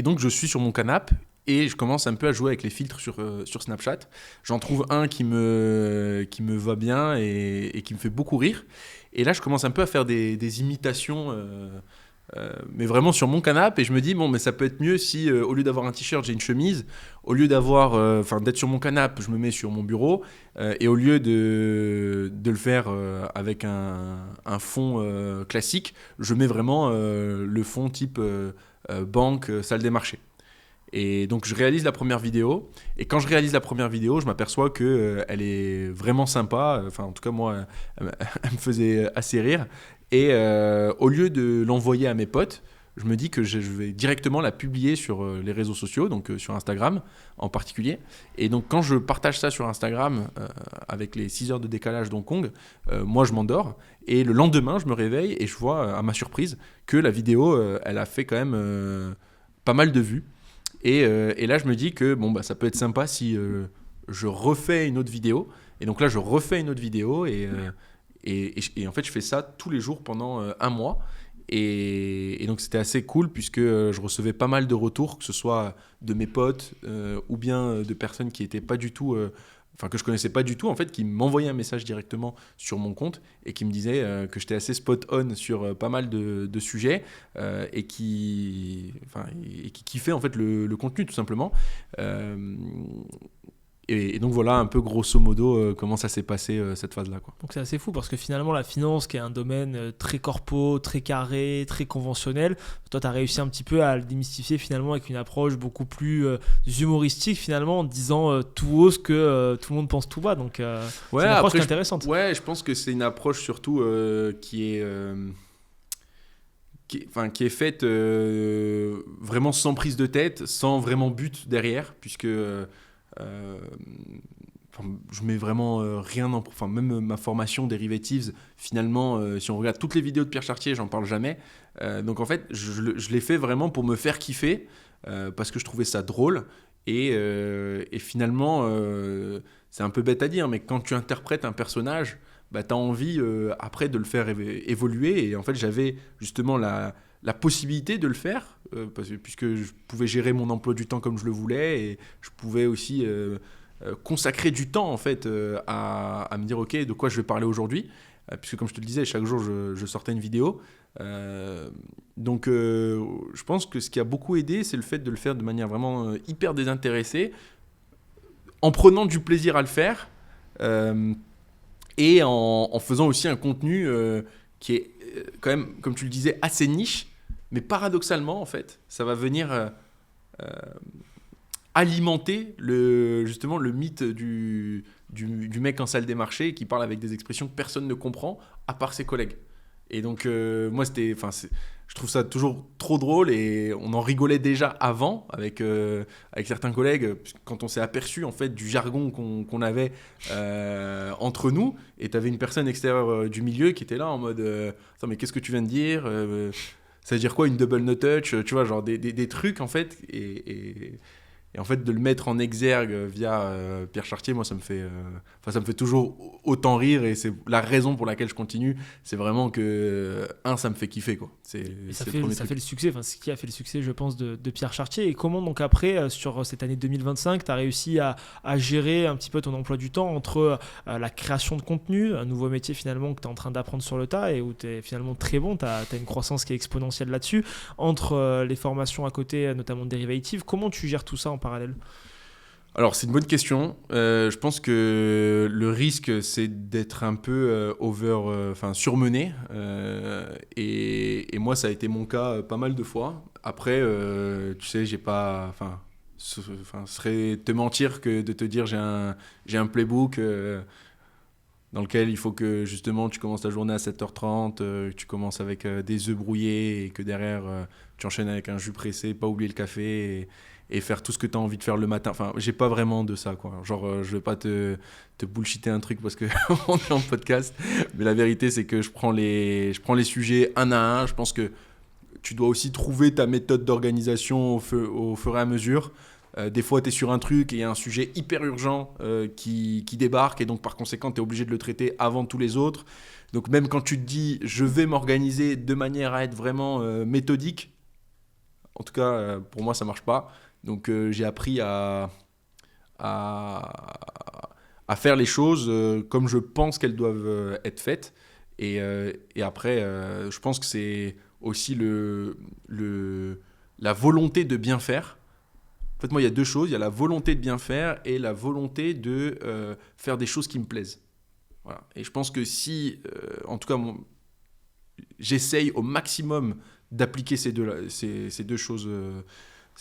donc je suis sur mon canapé et je commence un peu à jouer avec les filtres sur Snapchat. J'en trouve un qui me va bien et qui me fait beaucoup rire. Et là, je commence un peu à faire des imitations... mais vraiment sur mon canapé, et je me dis mais ça peut être mieux si au lieu d'avoir un t-shirt j'ai une chemise, au lieu d'être sur mon canapé je me mets sur mon bureau, et au lieu de le faire avec un fond classique, je mets vraiment le fond type banque, salle des marchés. Et donc je réalise la première vidéo, et quand je réalise la première vidéo, je m'aperçois que elle est vraiment sympa. En tout cas moi, elle me faisait assez rire. Et au lieu de l'envoyer à mes potes, je me dis que je vais directement la publier sur les réseaux sociaux, donc sur Instagram en particulier. Et donc quand je partage ça sur Instagram avec les 6 heures de décalage d'Hong Kong, moi je m'endors et le lendemain je me réveille et je vois à ma surprise que la vidéo elle a fait quand même pas mal de vues. Et là je me dis que bon, bah, ça peut être sympa si je refais une autre vidéo. Et donc là je refais une autre vidéo et en fait je fais ça tous les jours pendant un mois. Et donc c'était assez cool puisque je recevais pas mal de retours, que ce soit de mes potes ou bien de personnes qui étaient pas du tout, que je connaissais pas du tout en fait, qui m'envoyaient un message directement sur mon compte et qui me disaient que j'étais assez spot on sur pas mal de sujets et qui kiffaient en fait le contenu tout simplement. Et donc voilà un peu grosso modo comment ça s'est passé cette phase-là, quoi. Donc c'est assez fou parce que finalement la finance qui est un domaine très corpo, très carré, très conventionnel, toi tu as réussi un petit peu à le démystifier finalement avec une approche beaucoup plus humoristique finalement en disant tout haut ce que tout le monde pense tout bas. Donc c'est une approche qui est intéressante. Ouais, je pense que c'est une approche surtout qui est faite vraiment sans prise de tête, sans vraiment but derrière, puisque je mets vraiment rien même ma formation derivatives finalement si on regarde toutes les vidéos de Pierre Chartier j'en parle jamais, donc en fait je l'ai fait vraiment pour me faire kiffer parce que je trouvais ça drôle et finalement c'est un peu bête à dire mais quand tu interprètes un personnage bah, tu as envie après de le faire évoluer et en fait j'avais justement la possibilité de le faire puisque je pouvais gérer mon emploi du temps comme je le voulais et je pouvais aussi consacrer du temps en fait à me dire ok de quoi je vais parler aujourd'hui puisque comme je te le disais chaque jour je sortais une vidéo donc je pense que ce qui a beaucoup aidé c'est le fait de le faire de manière vraiment hyper désintéressée en prenant du plaisir à le faire et en faisant aussi un contenu qui est quand même comme tu le disais assez niche. Mais paradoxalement, en fait, ça va venir alimenter justement le mythe du mec en salle des marchés qui parle avec des expressions que personne ne comprend, à part ses collègues. Et donc, moi, je trouve ça toujours trop drôle et on en rigolait déjà avant avec certains collègues quand on s'est aperçu en fait, du jargon qu'on avait entre nous. Et tu avais une personne extérieure du milieu qui était là en mode attends, mais qu'est-ce que tu viens de dire ça veut dire quoi une double no touch, tu vois, genre des trucs en fait et en fait de le mettre en exergue via Pierre Chartier, moi ça me fait toujours autant rire et c'est la raison pour laquelle je continue, c'est vraiment que ça me fait kiffer quoi. Ça fait le succès, ce qui a fait le succès je pense de Pierre Chartier. Et comment donc après sur cette année 2025 tu as réussi à gérer un petit peu ton emploi du temps entre la création de contenu, un nouveau métier finalement que tu es en train d'apprendre sur le tas et où tu es finalement très bon, tu as une croissance qui est exponentielle là-dessus, entre les formations à côté notamment de dérivatives, comment tu gères tout ça en parallèle? Alors c'est une bonne question. Je pense que le risque c'est d'être un peu surmené. Et moi ça a été mon cas pas mal de fois. Après, tu sais, j'ai pas. Ce serait te mentir que de te dire j'ai un playbook dans lequel il faut que justement tu commences ta journée à 7h30, que tu commences avec des œufs brouillés et que derrière tu enchaînes avec un jus pressé, pas oublier le café et faire tout ce que tu as envie de faire le matin. Enfin, j'ai pas vraiment de ça, quoi. Genre, je vais pas te bullshiter un truc parce qu'on est en podcast, mais la vérité, c'est que je prends les sujets un à un. Je pense que tu dois aussi trouver ta méthode d'organisation au fur et à mesure. Des fois, tu es sur un truc et il y a un sujet hyper urgent qui débarque et donc par conséquent, tu es obligé de le traiter avant tous les autres. Donc même quand tu te dis, je vais m'organiser de manière à être vraiment méthodique, en tout cas, pour moi, ça marche pas. Donc j'ai appris à faire les choses comme je pense qu'elles doivent être faites. Et après, je pense que c'est aussi la volonté de bien faire. En fait, moi, il y a deux choses. Il y a la volonté de bien faire et la volonté de faire des choses qui me plaisent. Voilà. Et je pense que si, en tout cas, j'essaye au maximum d'appliquer ces deux choses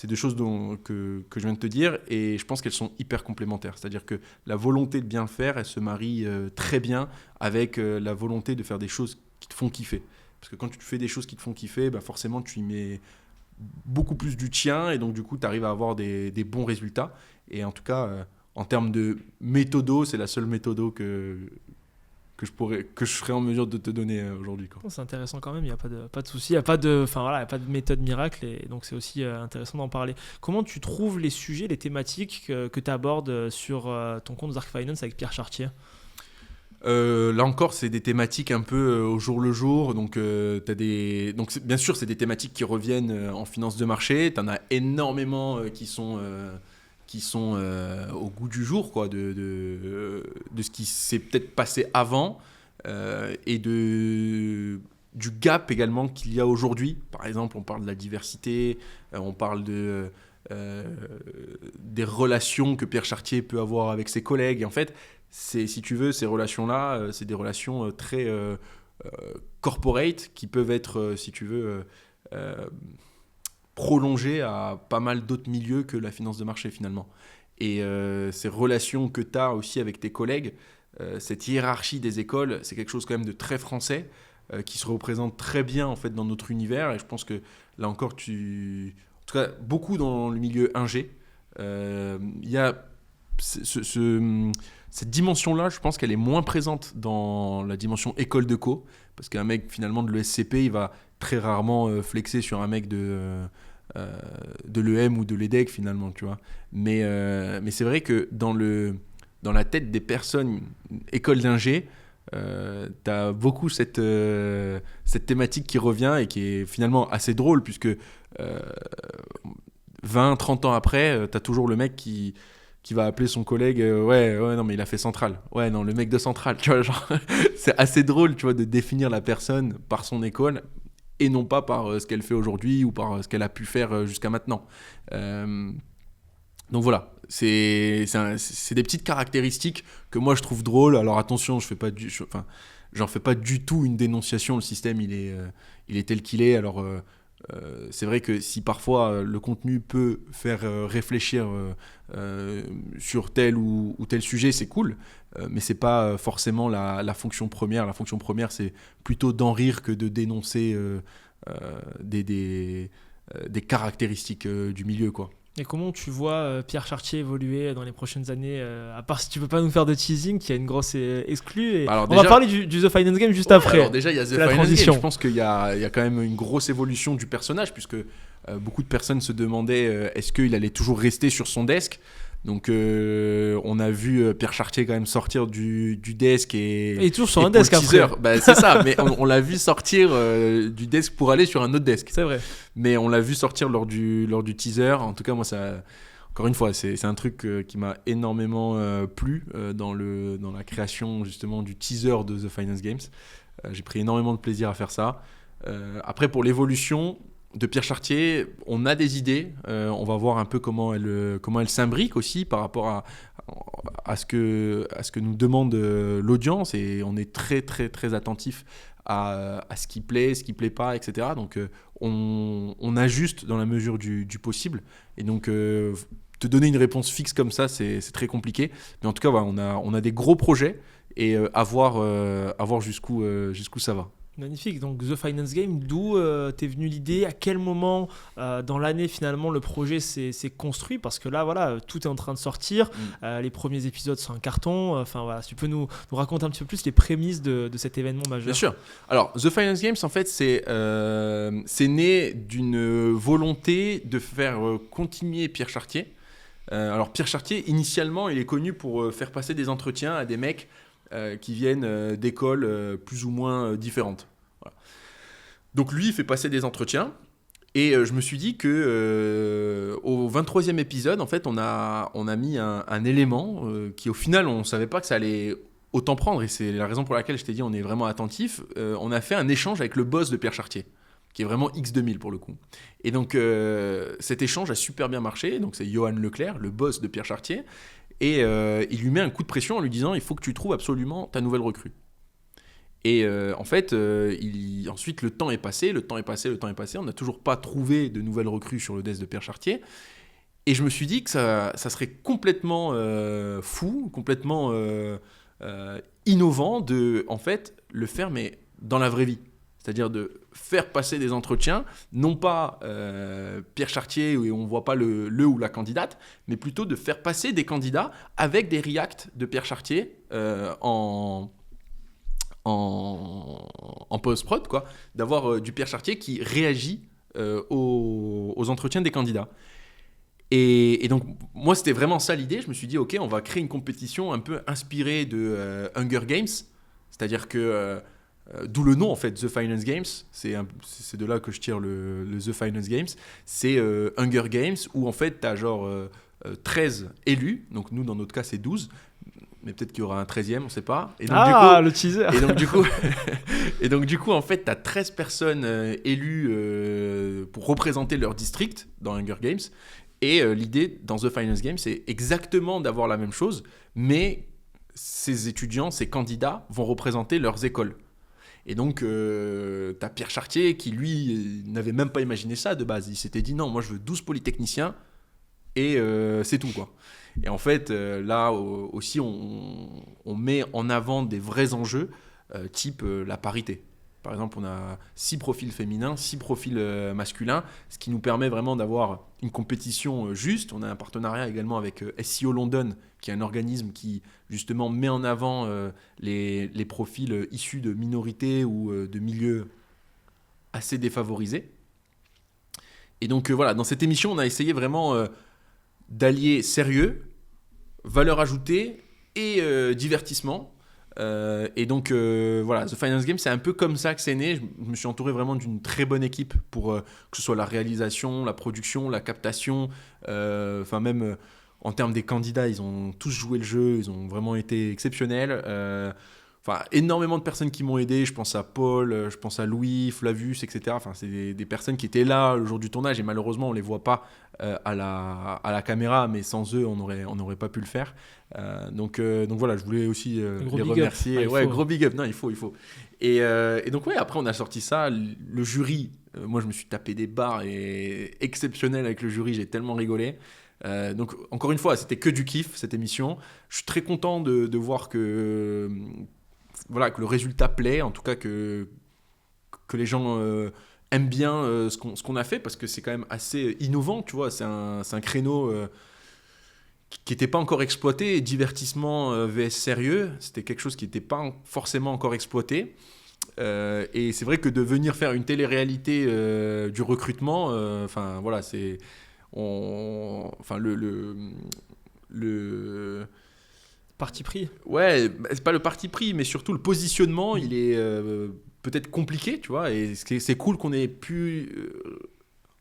que je viens de te dire, et je pense qu'elles sont hyper complémentaires. C'est-à-dire que la volonté de bien le faire, elle se marie très bien avec la volonté de faire des choses qui te font kiffer. Parce que quand tu fais des choses qui te font kiffer, bah forcément, tu y mets beaucoup plus du tien et donc du coup, tu arrives à avoir des bons résultats. Et en tout cas, en termes de méthodo, c'est la seule méthodo que je serais en mesure de te donner aujourd'hui, quoi. C'est intéressant quand même, il n'y a pas de souci, il n'y a pas de méthode miracle et donc c'est aussi intéressant d'en parler. Comment tu trouves les sujets, les thématiques que tu abordes sur ton compte Zark Finance avec Pierre Chartier? Là encore, c'est des thématiques un peu au jour le jour. Donc, bien sûr, c'est des thématiques qui reviennent en finance de marché. Tu en as énormément qui sont au goût du jour, quoi, de ce qui s'est peut-être passé avant et du gap également qu'il y a aujourd'hui. Par exemple, on parle de la diversité, on parle des relations que Pierre Chartier peut avoir avec ses collègues. Et en fait, si tu veux, ces relations-là, c'est des relations très corporate qui peuvent être, si tu veux, prolongées à pas mal d'autres milieux que la finance de marché finalement. Et ces relations que tu as aussi avec tes collègues, cette hiérarchie des écoles, c'est quelque chose quand même de très français qui se représente très bien en fait dans notre univers. Et je pense que là encore, en tout cas, beaucoup dans le milieu ingé, il y a cette dimension-là, je pense qu'elle est moins présente dans la dimension école de co, parce qu'un mec finalement de l'ESCP, il va très rarement flexer sur un mec de l'EM ou de l'EDEC finalement, tu vois. Mais c'est vrai que dans la tête des personnes école d'ingé, t'as beaucoup cette thématique qui revient et qui est finalement assez drôle, puisque 20-30 ans après, t'as toujours le mec qui va appeler son collègue ouais non mais il a fait Centrale, ouais non le mec de Centrale, tu vois, genre c'est assez drôle, tu vois, de définir la personne par son école et non pas par ce qu'elle fait aujourd'hui ou par ce qu'elle a pu faire jusqu'à maintenant. Donc voilà, c'est des petites caractéristiques que moi je trouve drôles. Alors attention, j'en fais pas du tout une dénonciation, le système il est tel qu'il est. Alors c'est vrai que si parfois le contenu peut faire réfléchir sur tel ou tel sujet, c'est cool, mais c'est pas forcément la fonction première. La fonction première, c'est plutôt d'en rire que de dénoncer des caractéristiques du milieu, quoi. Et comment tu vois Pierre Chartier évoluer dans les prochaines années, à part si tu peux pas nous faire de teasing, qui a une grosse exclue. Et alors on va parler du The Finance Game juste après. Alors déjà, il y a The Finance transition. Game. Je pense qu'il y a quand même une grosse évolution du personnage, puisque beaucoup de personnes se demandaient est-ce qu'il allait toujours rester sur son desk. Donc on a vu Pierre Chartier quand même sortir du desk et il est toujours sur un desk après. Bah, c'est ça, mais on l'a vu sortir du desk pour aller sur un autre desk. C'est vrai. Mais on l'a vu sortir lors du teaser. En tout cas, moi, encore une fois, c'est un truc qui m'a énormément plu dans la création justement du teaser de The Finance Games. J'ai pris énormément de plaisir à faire ça. Après, pour l'évolution de Pierre Chartier, on a des idées. On va voir un peu comment elle s'imbrique aussi par rapport à ce que nous demande l'audience, et on est très très très attentif à ce qui plaît, ce qui plaît pas, etc. Donc on ajuste dans la mesure du possible, et donc te donner une réponse fixe comme ça, c'est très compliqué. Mais en tout cas, voilà, on a des gros projets, et à voir jusqu'où ça va. Magnifique, donc The Finance Game, d'où t'es venu l'idée, à quel moment dans l'année finalement le projet s'est construit, parce que là voilà, tout est en train de sortir, les premiers épisodes sont un carton, enfin voilà, si tu peux nous raconter un petit peu plus les prémices de cet événement majeur. Bien sûr. Alors The Finance Games, en fait, c'est né d'une volonté de faire continuer Pierre Chartier. Alors Pierre Chartier, initialement, il est connu pour faire passer des entretiens à des mecs qui viennent d'écoles plus ou moins différentes. Voilà. Donc lui, il fait passer des entretiens, et je me suis dit que au 23e épisode, en fait, on a mis un élément qui, au final, on ne savait pas que ça allait autant prendre, et c'est la raison pour laquelle je t'ai dit on est vraiment attentif. On a fait un échange avec le boss de Pierre Chartier, qui est vraiment X2000 pour le coup. Et donc cet échange a super bien marché. Donc c'est Johan Leclerc, le boss de Pierre Chartier, et il lui met un coup de pression en lui disant il faut que tu trouves absolument ta nouvelle recrue. Et en fait, ensuite le temps est passé, on n'a toujours pas trouvé de nouvelles recrues sur le desk de Pierre Chartier. Et je me suis dit que ça serait complètement fou, complètement innovant de en fait le faire, mais dans la vraie vie. c'est-à-dire de faire passer des entretiens, non pas Pierre Chartier où on ne voit pas le ou la candidate, mais plutôt de faire passer des candidats avec des reacts de Pierre Chartier en post-prod, quoi, d'avoir du Pierre Chartier qui réagit aux entretiens des candidats. Et donc, moi, c'était vraiment ça l'idée. Je me suis dit, OK, on va créer une compétition un peu inspirée de Hunger Games. C'est-à-dire que, d'où le nom, en fait, The Finance Games. C'est de là que je tire le The Finance Games. C'est Hunger Games où, en fait, tu as genre 13 élus. Donc, nous, dans notre cas, c'est 12. Mais peut-être qu'il y aura un 13e, on ne sait pas. Et donc, le teaser. Et donc, du coup, en fait, tu as 13 personnes élues pour représenter leur district dans Hunger Games. Et l'idée dans The Finance Game, c'est exactement d'avoir la même chose, mais ces étudiants, ces candidats vont représenter leurs écoles. Et donc, tu as Pierre Chartier qui, lui, n'avait même pas imaginé ça de base. Il s'était dit, non, moi, je veux 12 polytechniciens et c'est tout, quoi. Et en fait, là aussi, on met en avant des vrais enjeux, type la parité. Par exemple, on a 6 profils féminins, 6 profils masculins, ce qui nous permet vraiment d'avoir une compétition juste. On a un partenariat également avec SEO London, qui est un organisme qui justement met en avant les profils issus de minorités ou de milieux assez défavorisés. Et donc voilà, dans cette émission, on a essayé vraiment d'allier sérieux, valeur ajoutée et divertissement. Et donc voilà, The Finance Game, c'est un peu comme ça que c'est né. Je me suis entouré vraiment d'une très bonne équipe pour que ce soit la réalisation, la production, la captation, enfin même en termes des candidats, ils ont tous joué le jeu, ils ont vraiment été exceptionnels. Enfin, énormément de personnes qui m'ont aidé. Je pense à Paul, je pense à Louis, Flavius, etc. Enfin, c'est des personnes qui étaient là le jour du tournage et malheureusement, on ne les voit pas à la caméra, mais sans eux, on n'aurait pas pu le faire. Donc voilà, je voulais aussi les remercier. Ouais, gros big up. Non, il faut. Et donc, ouais, après, on a sorti ça. Le jury, moi, je me suis tapé des barres exceptionnelles avec le jury. J'ai tellement rigolé. Donc, encore une fois, c'était que du kiff, cette émission. Je suis très content de voir que le résultat plaît, en tout cas que les gens aiment bien ce qu'on a fait, parce que c'est quand même assez innovant, tu vois, c'est un créneau qui n'était pas encore exploité, divertissement vs sérieux, c'était quelque chose qui n'était pas forcément encore exploité. Et c'est vrai que de venir faire une télé-réalité du recrutement, enfin voilà, c'est... Enfin, le parti pris. Ouais, c'est pas le parti pris, mais surtout le positionnement, il est peut-être compliqué, tu vois, et c'est cool qu'on ait pu,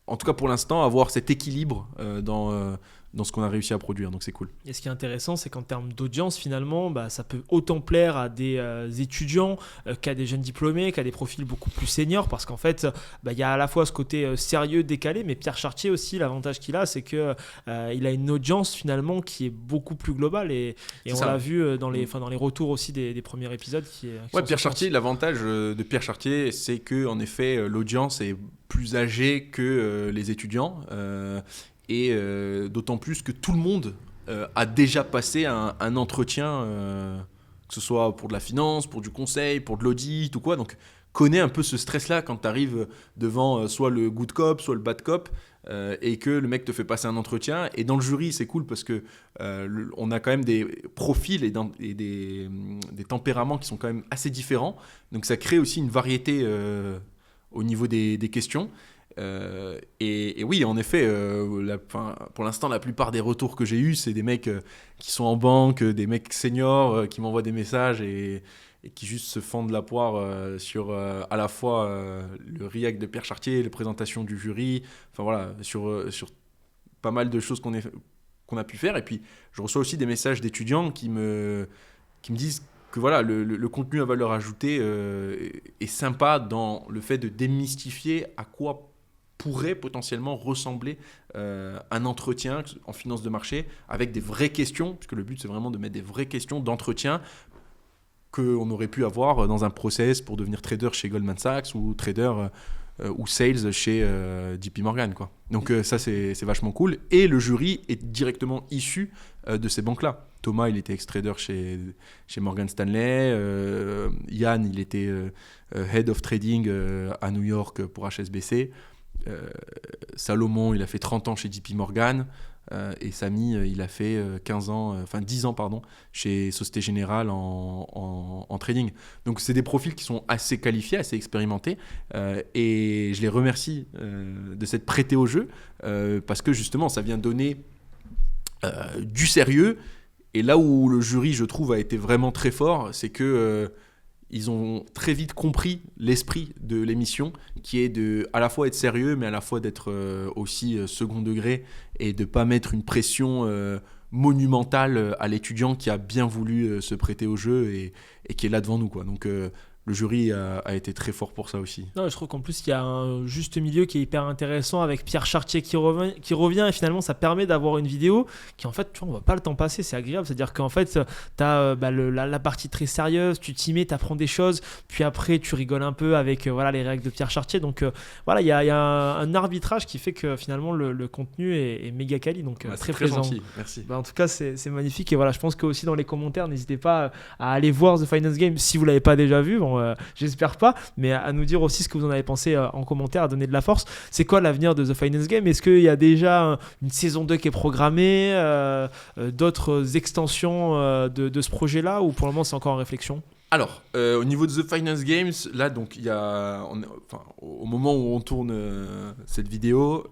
en tout cas pour l'instant, avoir cet équilibre dans ce qu'on a réussi à produire, donc c'est cool. Et ce qui est intéressant, c'est qu'en termes d'audience, finalement, ça peut autant plaire à des étudiants qu'à des jeunes diplômés, qu'à des profils beaucoup plus seniors, parce qu'en fait, il y a à la fois ce côté sérieux, décalé, mais Pierre Chartier aussi, l'avantage qu'il a, c'est qu'il a une audience finalement qui est beaucoup plus globale, et on l'a vu dans les retours aussi des premiers épisodes. Pierre Chartier, l'avantage de Pierre Chartier, c'est qu'en effet, l'audience est plus âgée que les étudiants, et d'autant plus que tout le monde a déjà passé un entretien, que ce soit pour de la finance, pour du conseil, pour de l'audit ou quoi, donc connaît un peu ce stress-là quand tu arrives devant soit le good cop, soit le bad cop, et que le mec te fait passer un entretien. Et dans le jury, c'est cool parce que on a quand même des profils et des tempéraments qui sont quand même assez différents, donc ça crée aussi une variété au niveau des questions. Et oui, en effet, pour l'instant, la plupart des retours que j'ai eus, c'est des mecs qui sont en banque, des mecs seniors qui m'envoient des messages et qui juste se fendent la poire sur à la fois le react de Pierre Chartier, les présentations du jury, enfin voilà, sur pas mal de choses qu'on a pu faire. Et puis, je reçois aussi des messages d'étudiants qui me disent que voilà, le contenu à valeur ajoutée est sympa dans le fait de démystifier à quoi pourrait potentiellement ressembler un entretien en finance de marché avec des vraies questions, puisque le but c'est vraiment de mettre des vraies questions d'entretien qu'on aurait pu avoir dans un process pour devenir trader chez Goldman Sachs ou trader ou sales chez JP Morgan, quoi. Donc ça c'est vachement cool, et le jury est directement issu de ces banques-là. Thomas, il était ex-trader chez Morgan Stanley. Yann, il était Head of Trading à New York pour HSBC. Salomon, il a fait 30 ans chez JP Morgan. Et Samy, il a fait 10 ans chez Société Générale en trading. Donc c'est des profils qui sont assez qualifiés, assez expérimentés, et je les remercie de s'être prêtés au jeu, parce que justement ça vient donner du sérieux. Et là où le jury, je trouve, a été vraiment très fort, c'est que ils ont très vite compris l'esprit de l'émission, qui est de à la fois être sérieux, mais à la fois d'être aussi second degré, et de ne pas mettre une pression monumentale à l'étudiant qui a bien voulu se prêter au jeu et qui est là devant nous, quoi. Donc le jury a été très fort pour ça aussi. Non, je trouve qu'en plus il y a un juste milieu qui est hyper intéressant avec Pierre Chartier qui revient, et finalement ça permet d'avoir une vidéo qui, en fait, tu vois, on voit pas le temps passer, c'est agréable. C'est-à-dire qu'en fait tu as la partie très sérieuse, tu t'y mets, tu apprends des choses, puis après tu rigoles un peu avec les règles de Pierre Chartier. Donc voilà, il y a un arbitrage qui fait que finalement le contenu est méga quali, donc très très plaisant. gentil, merci. En tout cas c'est magnifique, et voilà, je pense que aussi dans les commentaires, n'hésitez pas à aller voir The Finance Game si vous l'avez pas déjà vu. Bon, j'espère pas, mais à nous dire aussi ce que vous en avez pensé en commentaire, à donner de la force. C'est quoi l'avenir de The Finance Game? Est-ce qu'il y a déjà une saison 2 qui est programmée, d'autres extensions de ce projet-là, ou pour le moment c'est encore en réflexion? Alors, au niveau de The Finance Games, là, donc, au moment où on tourne cette vidéo,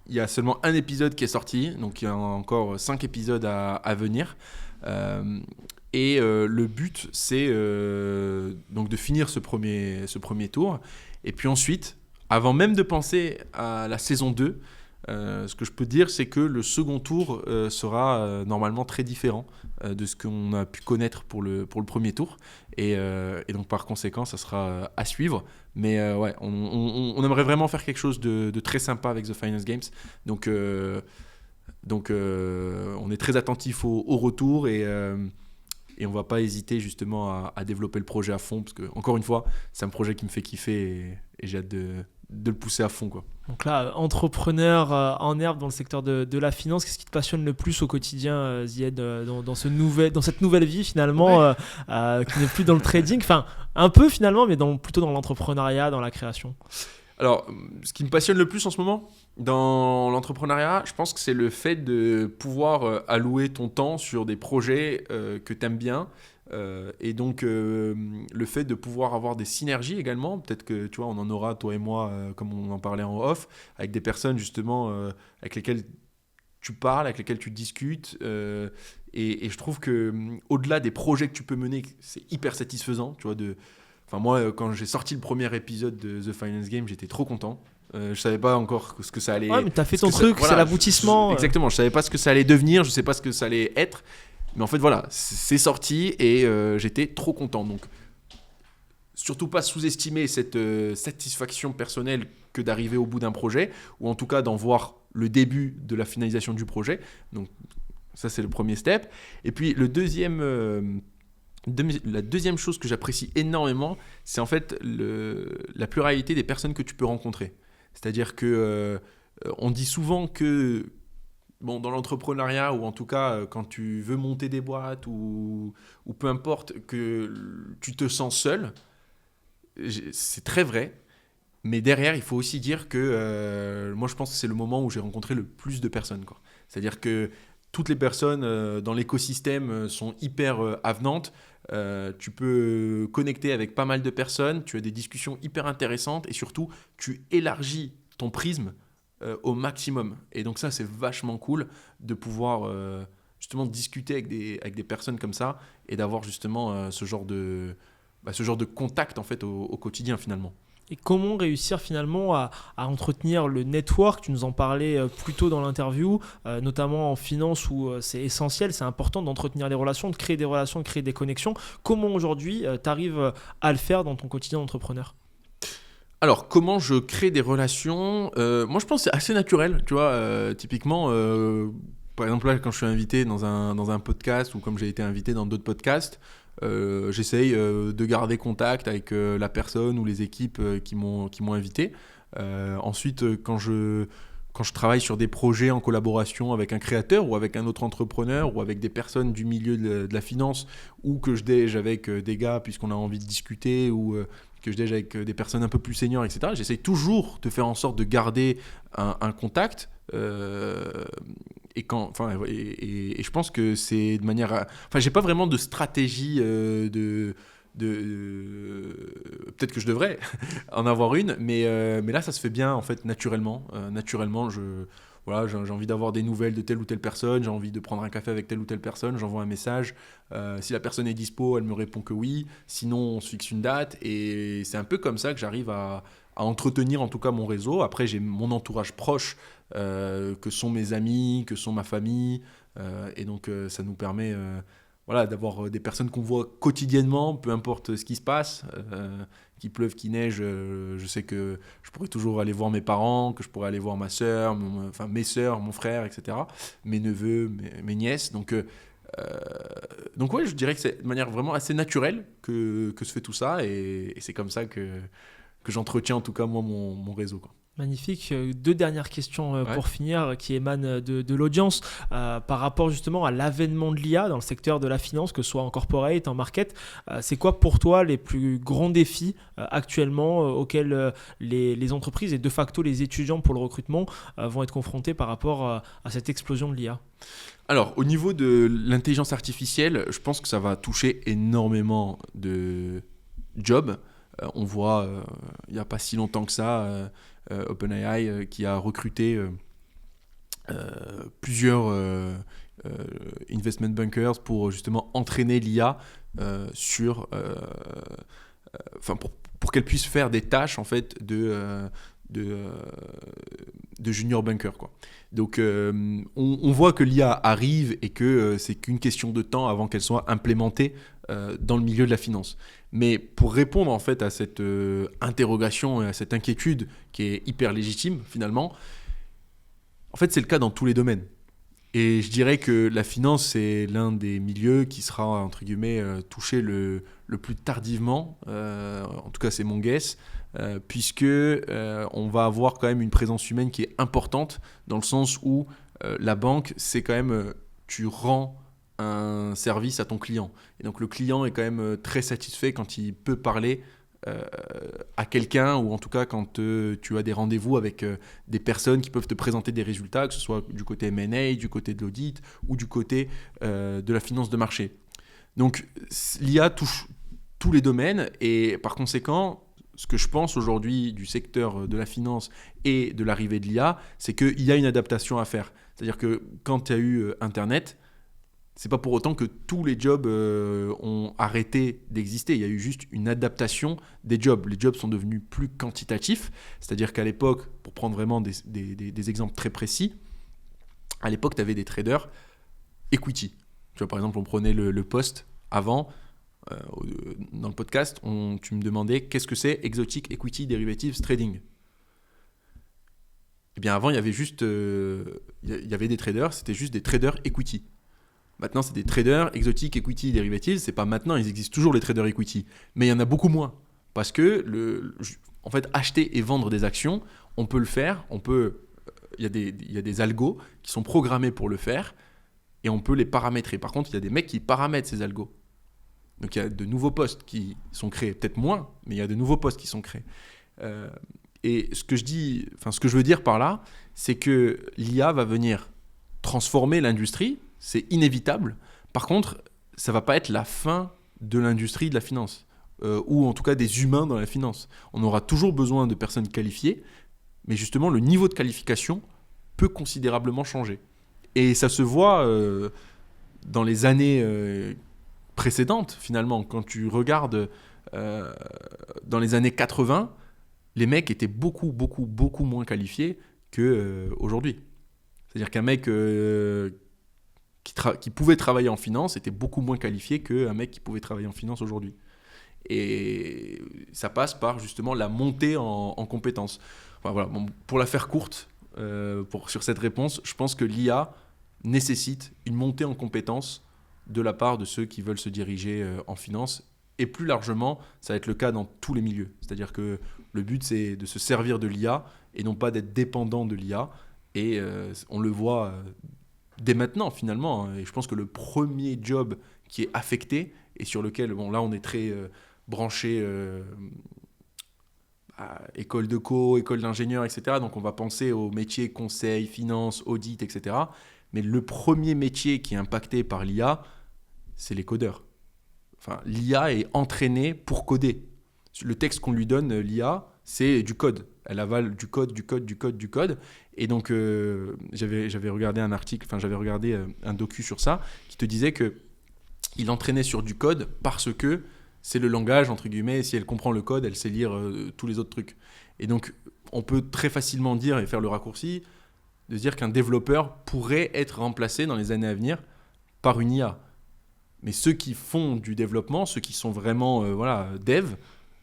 il y a seulement un épisode qui est sorti, donc il y a encore 5 épisodes à venir. Et le but, c'est donc de finir ce premier tour. Et puis ensuite, avant même de penser à la saison 2, ce que je peux dire, c'est que le second tour sera normalement très différent de ce qu'on a pu connaître pour le premier tour. Et donc par conséquent, ça sera à suivre. Mais ouais, on aimerait vraiment faire quelque chose de très sympa avec The Finance Games. Donc on est très attentif au retour, et on ne va pas hésiter justement à développer le projet à fond, parce que, encore une fois, c'est un projet qui me fait kiffer, et j'ai hâte de le pousser à fond, quoi. Donc là, entrepreneur en herbe dans le secteur de la finance, qu'est-ce qui te passionne le plus au quotidien, Zied, dans cette nouvelle vie finalement, qui n'est plus dans le trading, enfin un peu finalement, mais plutôt dans l'entrepreneuriat, dans la création? Alors, ce qui me passionne le plus en ce moment dans l'entrepreneuriat, je pense que c'est le fait de pouvoir allouer ton temps sur des projets que tu aimes bien. Et donc, le fait de pouvoir avoir des synergies également. Peut-être que, tu vois, on en aura, toi et moi, comme on en parlait en off, avec des personnes justement avec lesquelles tu parles, avec lesquelles tu discutes. Et je trouve que au-delà des projets que tu peux mener, c'est hyper satisfaisant, tu vois, Enfin, moi, quand j'ai sorti le premier épisode de The Finance Game, j'étais trop content. Je savais pas encore ce que ça allait. Ouais, mais t'as fait ton truc, c'est l'aboutissement. Exactement, je savais pas ce que ça allait devenir, je sais pas ce que ça allait être. Mais en fait, voilà, c'est sorti, et j'étais trop content. Donc, surtout pas sous-estimer cette satisfaction personnelle que d'arriver au bout d'un projet, ou en tout cas d'en voir le début de la finalisation du projet. Donc, ça, c'est le premier step. Et puis, la deuxième chose que j'apprécie énormément, c'est en fait la pluralité des personnes que tu peux rencontrer. C'est-à-dire que on dit souvent que dans l'entrepreneuriat, ou en tout cas quand tu veux monter des boîtes, ou peu importe, que tu te sens seul. C'est très vrai, mais derrière, il faut aussi dire que moi, je pense que c'est le moment où j'ai rencontré le plus de personnes, quoi. C'est-à-dire que toutes les personnes dans l'écosystème sont hyper avenantes. Tu peux connecter avec pas mal de personnes, tu as des discussions hyper intéressantes, et surtout, tu élargis ton prisme au maximum. Et donc ça, c'est vachement cool de pouvoir justement discuter avec des personnes comme ça, et d'avoir justement ce genre de contact en fait au quotidien finalement. Et comment réussir finalement à entretenir le network? Tu nous en parlais plus tôt dans l'interview, notamment en finance, où c'est essentiel, c'est important d'entretenir les relations, de créer des relations, de créer des connexions. Comment aujourd'hui tu arrives à le faire dans ton quotidien d'entrepreneur? Alors, comment je crée des relations? Moi, je pense que c'est assez naturel, tu vois. Typiquement, par exemple, là, quand je suis invité dans un podcast, ou comme j'ai été invité dans d'autres podcasts, j'essaye de garder contact avec la personne ou les équipes qui m'ont invité. Ensuite, quand je quand je travaille sur des projets en collaboration avec un créateur ou avec un autre entrepreneur ou avec des personnes du milieu de la finance, ou que je déj avec des gars puisqu'on a envie de discuter, ou que je déj avec des personnes un peu plus seniors, etc. J'essaie toujours de faire en sorte de garder un contact. Et je pense que c'est de manière... j'ai pas vraiment de stratégie peut-être que je devrais en avoir une, mais là ça se fait bien en fait naturellement. Naturellement, j'ai envie d'avoir des nouvelles de telle ou telle personne, j'ai envie de prendre un café avec telle ou telle personne, j'envoie un message. Si la personne est dispo, elle me répond que oui. Sinon, on se fixe une date, et c'est un peu comme ça que j'arrive à entretenir en tout cas mon réseau. Après, j'ai mon entourage proche, que sont mes amis, que sont ma famille, et donc ça nous permet d'avoir des personnes qu'on voit quotidiennement, peu importe ce qui se passe, qu'il pleuve, qu'il neige. Je sais que je pourrais toujours aller voir mes parents, que je pourrais aller voir ma sœur, mes sœurs, mon frère, etc., mes neveux, mes nièces. Donc ouais, je dirais que c'est de manière vraiment assez naturelle que se fait tout ça, et c'est comme ça que j'entretiens en tout cas moi mon réseau, quoi. Magnifique. 2 dernières questions Ouais. pour finir, qui émanent de l'audience, par rapport justement à l'avènement de l'IA dans le secteur de la finance, que ce soit en corporate, en market. C'est quoi pour toi les plus grands défis actuellement auxquels les entreprises et de facto les étudiants pour le recrutement vont être confrontés par rapport à cette explosion de l'IA? Alors, au niveau de l'intelligence artificielle, je pense que ça va toucher énormément de jobs. On voit, il n'y a pas si longtemps que ça, OpenAI qui a recruté plusieurs investment bankers pour justement entraîner l'IA pour qu'elle puisse faire des tâches en fait de junior banker, quoi. Donc on voit que l'IA arrive et que c'est qu'une question de temps avant qu'elle soit implémentée dans le milieu de la finance. Mais pour répondre en fait à cette interrogation et à cette inquiétude qui est hyper légitime finalement, en fait c'est le cas dans tous les domaines. Et je dirais que la finance, c'est l'un des milieux qui sera entre guillemets touché le plus tardivement, en tout cas c'est mon guess, puisque on va avoir quand même une présence humaine qui est importante, dans le sens où la banque, c'est quand même, tu rends un service à ton client. Et donc le client est quand même très satisfait quand il peut parler à quelqu'un, ou en tout cas quand tu as des rendez-vous avec des personnes qui peuvent te présenter des résultats, que ce soit du côté M&A, du côté de l'audit ou du côté de la finance de marché. Donc l'IA touche tous les domaines, et par conséquent, ce que je pense aujourd'hui du secteur de la finance et de l'arrivée de l'IA, c'est qu'il y a une adaptation à faire. C'est-à-dire que quand il y a eu Internet, c'est pas pour autant que tous les jobs ont arrêté d'exister. Il y a eu juste une adaptation des jobs. Les jobs sont devenus plus quantitatifs. C'est-à-dire qu'à l'époque, pour prendre vraiment des exemples très précis, à l'époque, tu avais des traders equity. Tu vois, par exemple, on prenait le poste avant. Dans le podcast, tu me demandais qu'est-ce que c'est Exotic Equity Derivatives Trading. Eh bien, avant, il y avait juste il y avait des traders, c'était juste des traders equity. Maintenant, c'est des traders Exotic Equity Derivatives. C'est pas maintenant, ils existent toujours les traders equity, mais il y en a beaucoup moins, parce que en fait, acheter et vendre des actions, on peut le faire. Il y a des algos qui sont programmés pour le faire, et on peut les paramétrer. Par contre, il y a des mecs qui paramètrent ces algos. Donc il y a de nouveaux postes qui sont créés, peut-être moins, mais il y a de nouveaux postes qui sont créés. Et ce que je veux dire par là, c'est que l'IA va venir transformer l'industrie, c'est inévitable. Par contre, ça ne va pas être la fin de l'industrie de la finance, ou en tout cas des humains dans la finance. On aura toujours besoin de personnes qualifiées, mais justement le niveau de qualification peut considérablement changer. Et ça se voit dans les années précédentes, finalement. Quand tu regardes dans les années 80, les mecs étaient beaucoup moins qualifiés qu'aujourd'hui. C'est-à-dire qu'un mec qui pouvait travailler en finance était beaucoup moins qualifié qu'un mec qui pouvait travailler en finance aujourd'hui. Et ça passe par justement la montée en compétences. Enfin, voilà. Bon, pour la faire courte, sur cette réponse, je pense que l'IA nécessite une montée en compétences de la part de ceux qui veulent se diriger en finance. Et plus largement, ça va être le cas dans tous les milieux. C'est-à-dire que le but, c'est de se servir de l'IA et non pas d'être dépendant de l'IA. Et on le voit dès maintenant, finalement. Et je pense que le premier job qui est affecté et sur lequel, bon, là, on est très branché à école de co, école d'ingénieur, etc. Donc, on va penser aux métiers conseil, finance, audit, etc. Mais le premier métier qui est impacté par l'IA, c'est les codeurs. Enfin, l'IA est entraînée pour coder. Le texte qu'on lui donne, l'IA, c'est du code. Elle avale du code. Et donc, j'avais regardé un article, j'avais regardé un docu sur ça, qui te disait qu'il entraînait sur du code parce que c'est le langage, entre guillemets, si elle comprend le code, elle sait lire tous les autres trucs. Et donc, on peut très facilement dire, et faire le raccourci, de dire qu'un développeur pourrait être remplacé dans les années à venir par une IA. Mais ceux qui font du développement, ceux qui sont vraiment dev,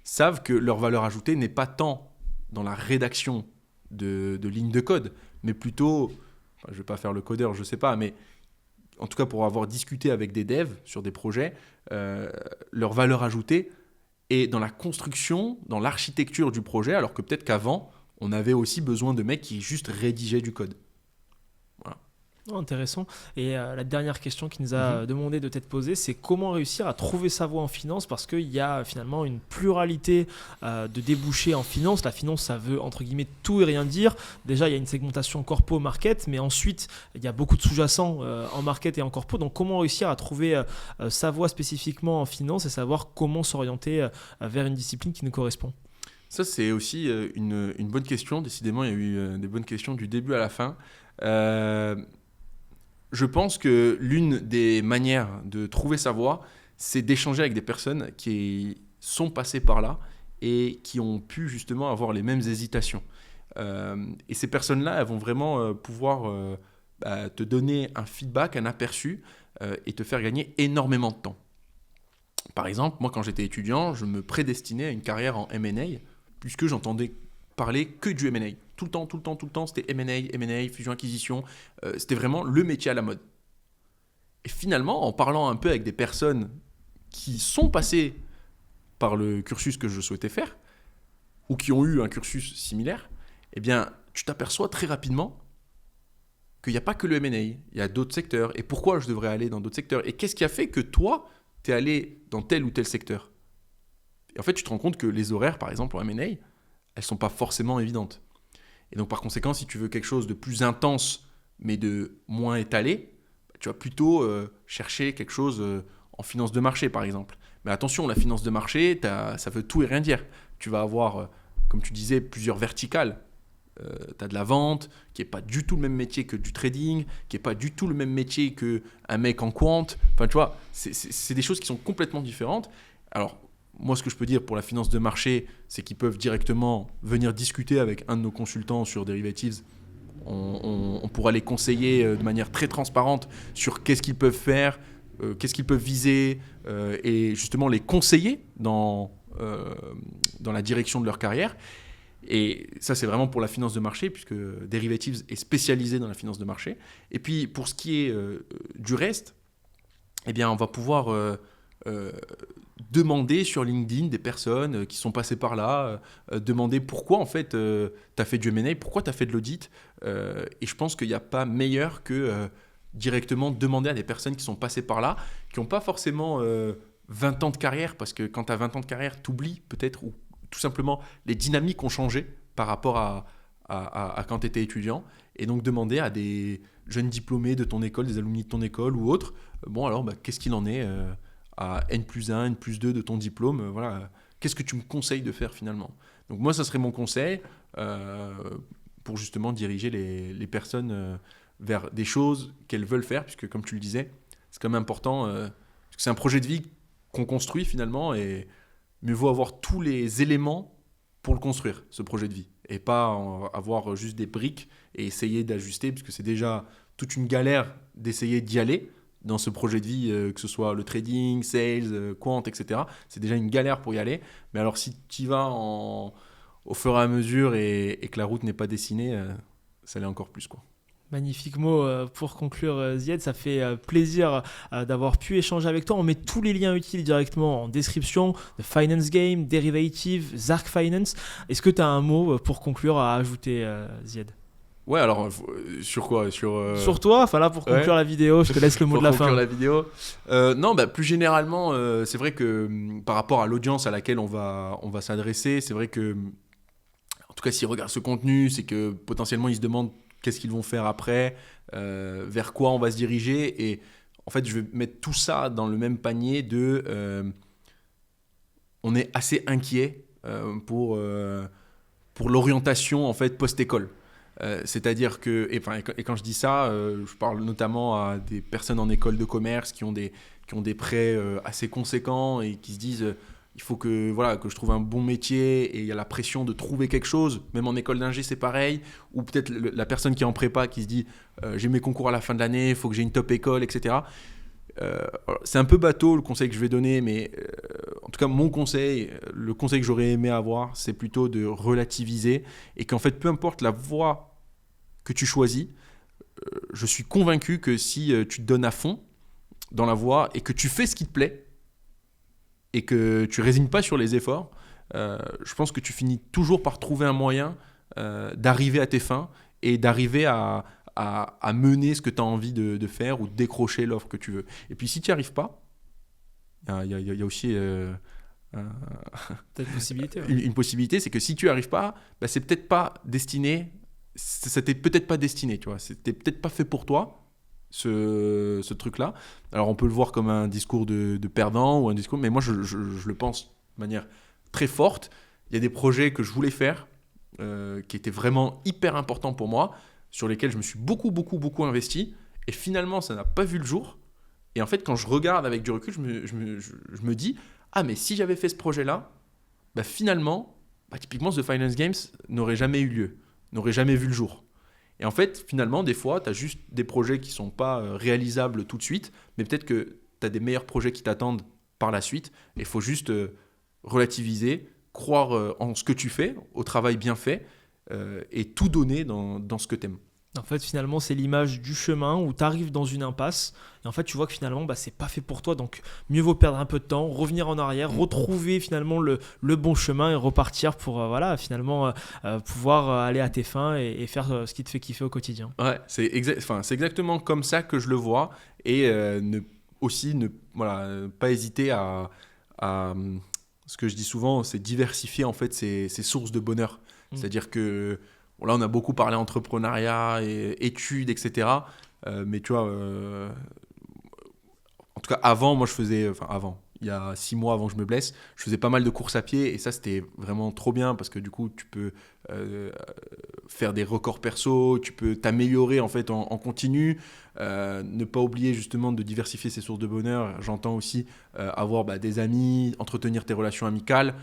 savent que leur valeur ajoutée n'est pas tant dans la rédaction de lignes de code, mais plutôt, je ne vais pas faire le codeur, je ne sais pas, mais en tout cas pour avoir discuté avec des devs sur des projets, leur valeur ajoutée est dans la construction, dans l'architecture du projet, alors que peut-être qu'avant, on avait aussi besoin de mecs qui juste rédigeaient du code. Voilà. Intéressant. Et la dernière question qui nous a demandé de t'être posée, c'est comment réussir à trouver sa voie en finance, parce qu'il y a finalement une pluralité de débouchés en finance. La finance, ça veut entre guillemets tout et rien dire. Déjà, il y a une segmentation corpo-market, mais ensuite, il y a beaucoup de sous-jacents en market et en corpo. Donc, comment réussir à trouver sa voie spécifiquement en finance et savoir comment s'orienter vers une discipline qui nous correspond? Ça, c'est aussi une bonne question. Décidément, il y a eu des bonnes questions du début à la fin. Je pense que l'une des manières de trouver sa voie, c'est d'échanger avec des personnes qui sont passées par là et qui ont pu justement avoir les mêmes hésitations. Et ces personnes-là, elles vont vraiment pouvoir te donner un feedback, un aperçu et te faire gagner énormément de temps. Par exemple, moi, quand j'étais étudiant, je me prédestinais à une carrière en M&A puisque j'entendais parler que du M&A. Tout le temps, c'était M&A, fusion-acquisition. C'était vraiment le métier à la mode. Et finalement, en parlant un peu avec des personnes qui sont passées par le cursus que je souhaitais faire, ou qui ont eu un cursus similaire, eh bien, tu t'aperçois très rapidement qu'il n'y a pas que le M&A, il y a d'autres secteurs. Et pourquoi je devrais aller dans d'autres secteurs? Et qu'est-ce qui a fait que toi, tu es allé dans tel ou tel secteur? Et en fait, tu te rends compte que les horaires, par exemple, en M&A, elles ne sont pas forcément évidentes. Et donc, par conséquent, si tu veux quelque chose de plus intense, mais de moins étalé, tu vas plutôt chercher quelque chose en finance de marché, par exemple. Mais attention, la finance de marché, ça veut tout et rien dire. Tu vas avoir, comme tu disais, plusieurs verticales. Tu as de la vente, qui n'est pas du tout le même métier que du trading, qui n'est pas du tout le même métier qu'un mec en quant. Enfin, tu vois, c'est des choses qui sont complètement différentes. Alors, moi, ce que je peux dire pour la finance de marché, c'est qu'ils peuvent directement venir discuter avec un de nos consultants sur derivatives. On pourra les conseiller de manière très transparente sur qu'est-ce qu'ils peuvent faire, qu'est-ce qu'ils peuvent viser, et justement les conseiller dans la direction de leur carrière. Et ça, c'est vraiment pour la finance de marché, puisque Derivatives est spécialisé dans la finance de marché. Et puis, pour ce qui est du reste, eh bien, on va pouvoir demander sur LinkedIn des personnes qui sont passées par là, demander pourquoi en fait tu as fait du M&A, pourquoi tu as fait de l'audit. Et je pense qu'il n'y a pas meilleur que directement demander à des personnes qui sont passées par là, qui n'ont pas forcément 20 ans de carrière, parce que quand tu as 20 ans de carrière, tu oublies peut-être, ou tout simplement les dynamiques ont changé par rapport à quand tu étais étudiant. Et donc demander à des jeunes diplômés de ton école, des alumni de ton école ou autres, bon alors qu'est-ce qu'il en est à N+1, N+2 de ton diplôme, voilà, qu'est-ce que tu me conseilles de faire finalement? Donc moi, ça serait mon conseil pour justement diriger les personnes vers des choses qu'elles veulent faire, puisque comme tu le disais, c'est quand même important, parce que c'est un projet de vie qu'on construit finalement, et mieux vaut avoir tous les éléments pour le construire, ce projet de vie, et pas avoir juste des briques et essayer d'ajuster, puisque c'est déjà toute une galère d'essayer d'y aller dans ce projet de vie, que ce soit le trading, sales, quant, etc. C'est déjà une galère pour y aller. Mais alors, si tu y vas au fur et à mesure et que la route n'est pas dessinée, ça l'est encore plus, quoi. Magnifique mot pour conclure, Zied. Ça fait plaisir d'avoir pu échanger avec toi. On met tous les liens utiles directement en description de Finance Game, Derivative, Zark Finance. Est-ce que tu as un mot pour conclure à ajouter, Zied? Ouais, alors, sur quoi Sur toi, enfin là pour conclure la vidéo, je te laisse le mot de la fin. La vidéo. Non, plus généralement, c'est vrai que par rapport à l'audience à laquelle on va s'adresser, c'est vrai que, en tout cas, s'ils regardent ce contenu, c'est que potentiellement ils se demandent qu'est-ce qu'ils vont faire après, vers quoi on va se diriger. Et en fait, je vais mettre tout ça dans le même panier on est assez inquiet pour l'orientation en fait post-école. C'est-à-dire que, et quand je dis ça, je parle notamment à des personnes en école de commerce qui ont des prêts assez conséquents et qui se disent il faut que je trouve un bon métier, et il y a la pression de trouver quelque chose. Même en école d'ingé, c'est pareil. Ou peut-être la personne qui est en prépa qui se dit j'ai mes concours à la fin de l'année, il faut que j'ai une top école, etc. C'est un peu bateau le conseil que je vais donner, mais en tout cas mon conseil, le conseil que j'aurais aimé avoir, c'est plutôt de relativiser, et qu'en fait peu importe la voie que tu choisis, je suis convaincu que si tu te donnes à fond dans la voie et que tu fais ce qui te plaît et que tu résignes pas sur les efforts, je pense que tu finis toujours par trouver un moyen d'arriver à tes fins et d'arriver à mener ce que tu as envie de faire, ou de décrocher l'offre que tu veux. Et puis si tu n'y arrives pas, il y a aussi T'as une possibilité. une possibilité, c'est que si tu n'y arrives pas, c'est peut-être pas destiné, ça t'est peut-être pas destiné, tu vois, c'était peut-être pas fait pour toi, ce truc-là. Alors on peut le voir comme un discours de perdant ou un discours, mais moi je le pense de manière très forte. Il y a des projets que je voulais faire qui étaient vraiment hyper importants pour moi, sur lesquels je me suis beaucoup investi, et finalement ça n'a pas vu le jour. Et en fait, quand je regarde avec du recul, je me dis mais si j'avais fait ce projet-là, finalement, typiquement The Finance Games n'aurait jamais eu lieu, n'aurait jamais vu le jour. Et en fait, finalement, des fois, tu as juste des projets qui ne sont pas réalisables tout de suite, mais peut-être que tu as des meilleurs projets qui t'attendent par la suite. Et il faut juste relativiser, croire en ce que tu fais, au travail bien fait, et tout donner dans ce que tu aimes. En fait, finalement, c'est l'image du chemin où tu arrives dans une impasse, et en fait, tu vois que finalement, c'est pas fait pour toi, donc mieux vaut perdre un peu de temps, revenir en arrière, retrouver finalement le bon chemin et repartir pour finalement pouvoir aller à tes fins et faire ce qui te fait kiffer au quotidien. Ouais, c'est exactement comme ça que je le vois, et ne pas hésiter à ce que je dis souvent, c'est diversifier en fait ses sources de bonheur. C'est-à-dire que là, on a beaucoup parlé entrepreneuriat et études, etc. Mais tu vois, en tout cas, avant, moi, il y a 6 mois avant que je me blesse, je faisais pas mal de courses à pied, et ça, c'était vraiment trop bien, parce que du coup, tu peux faire des records perso, tu peux t'améliorer en fait en continu, ne pas oublier justement de diversifier ses sources de bonheur. J'entends aussi avoir des amis, entretenir tes relations amicales,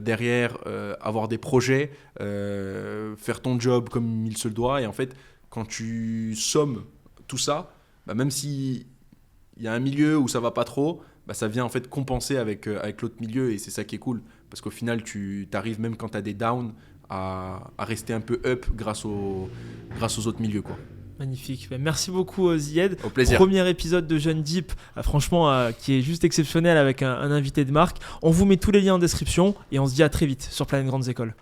derrière avoir des projets, faire ton job comme il se le doit. Et en fait, quand tu sommes tout ça, même si il y a un milieu où ça va pas trop, ça vient en fait compenser avec l'autre milieu, et c'est ça qui est cool, parce qu'au final tu arrives, même quand tu as des downs, à rester un peu up grâce aux autres milieux, quoi. Magnifique. Merci beaucoup Zied. Au plaisir. Premier épisode de Jeune Deep, franchement qui est juste exceptionnel, avec un invité de marque. On vous met tous les liens en description, et on se dit à très vite sur Planète Grandes Écoles.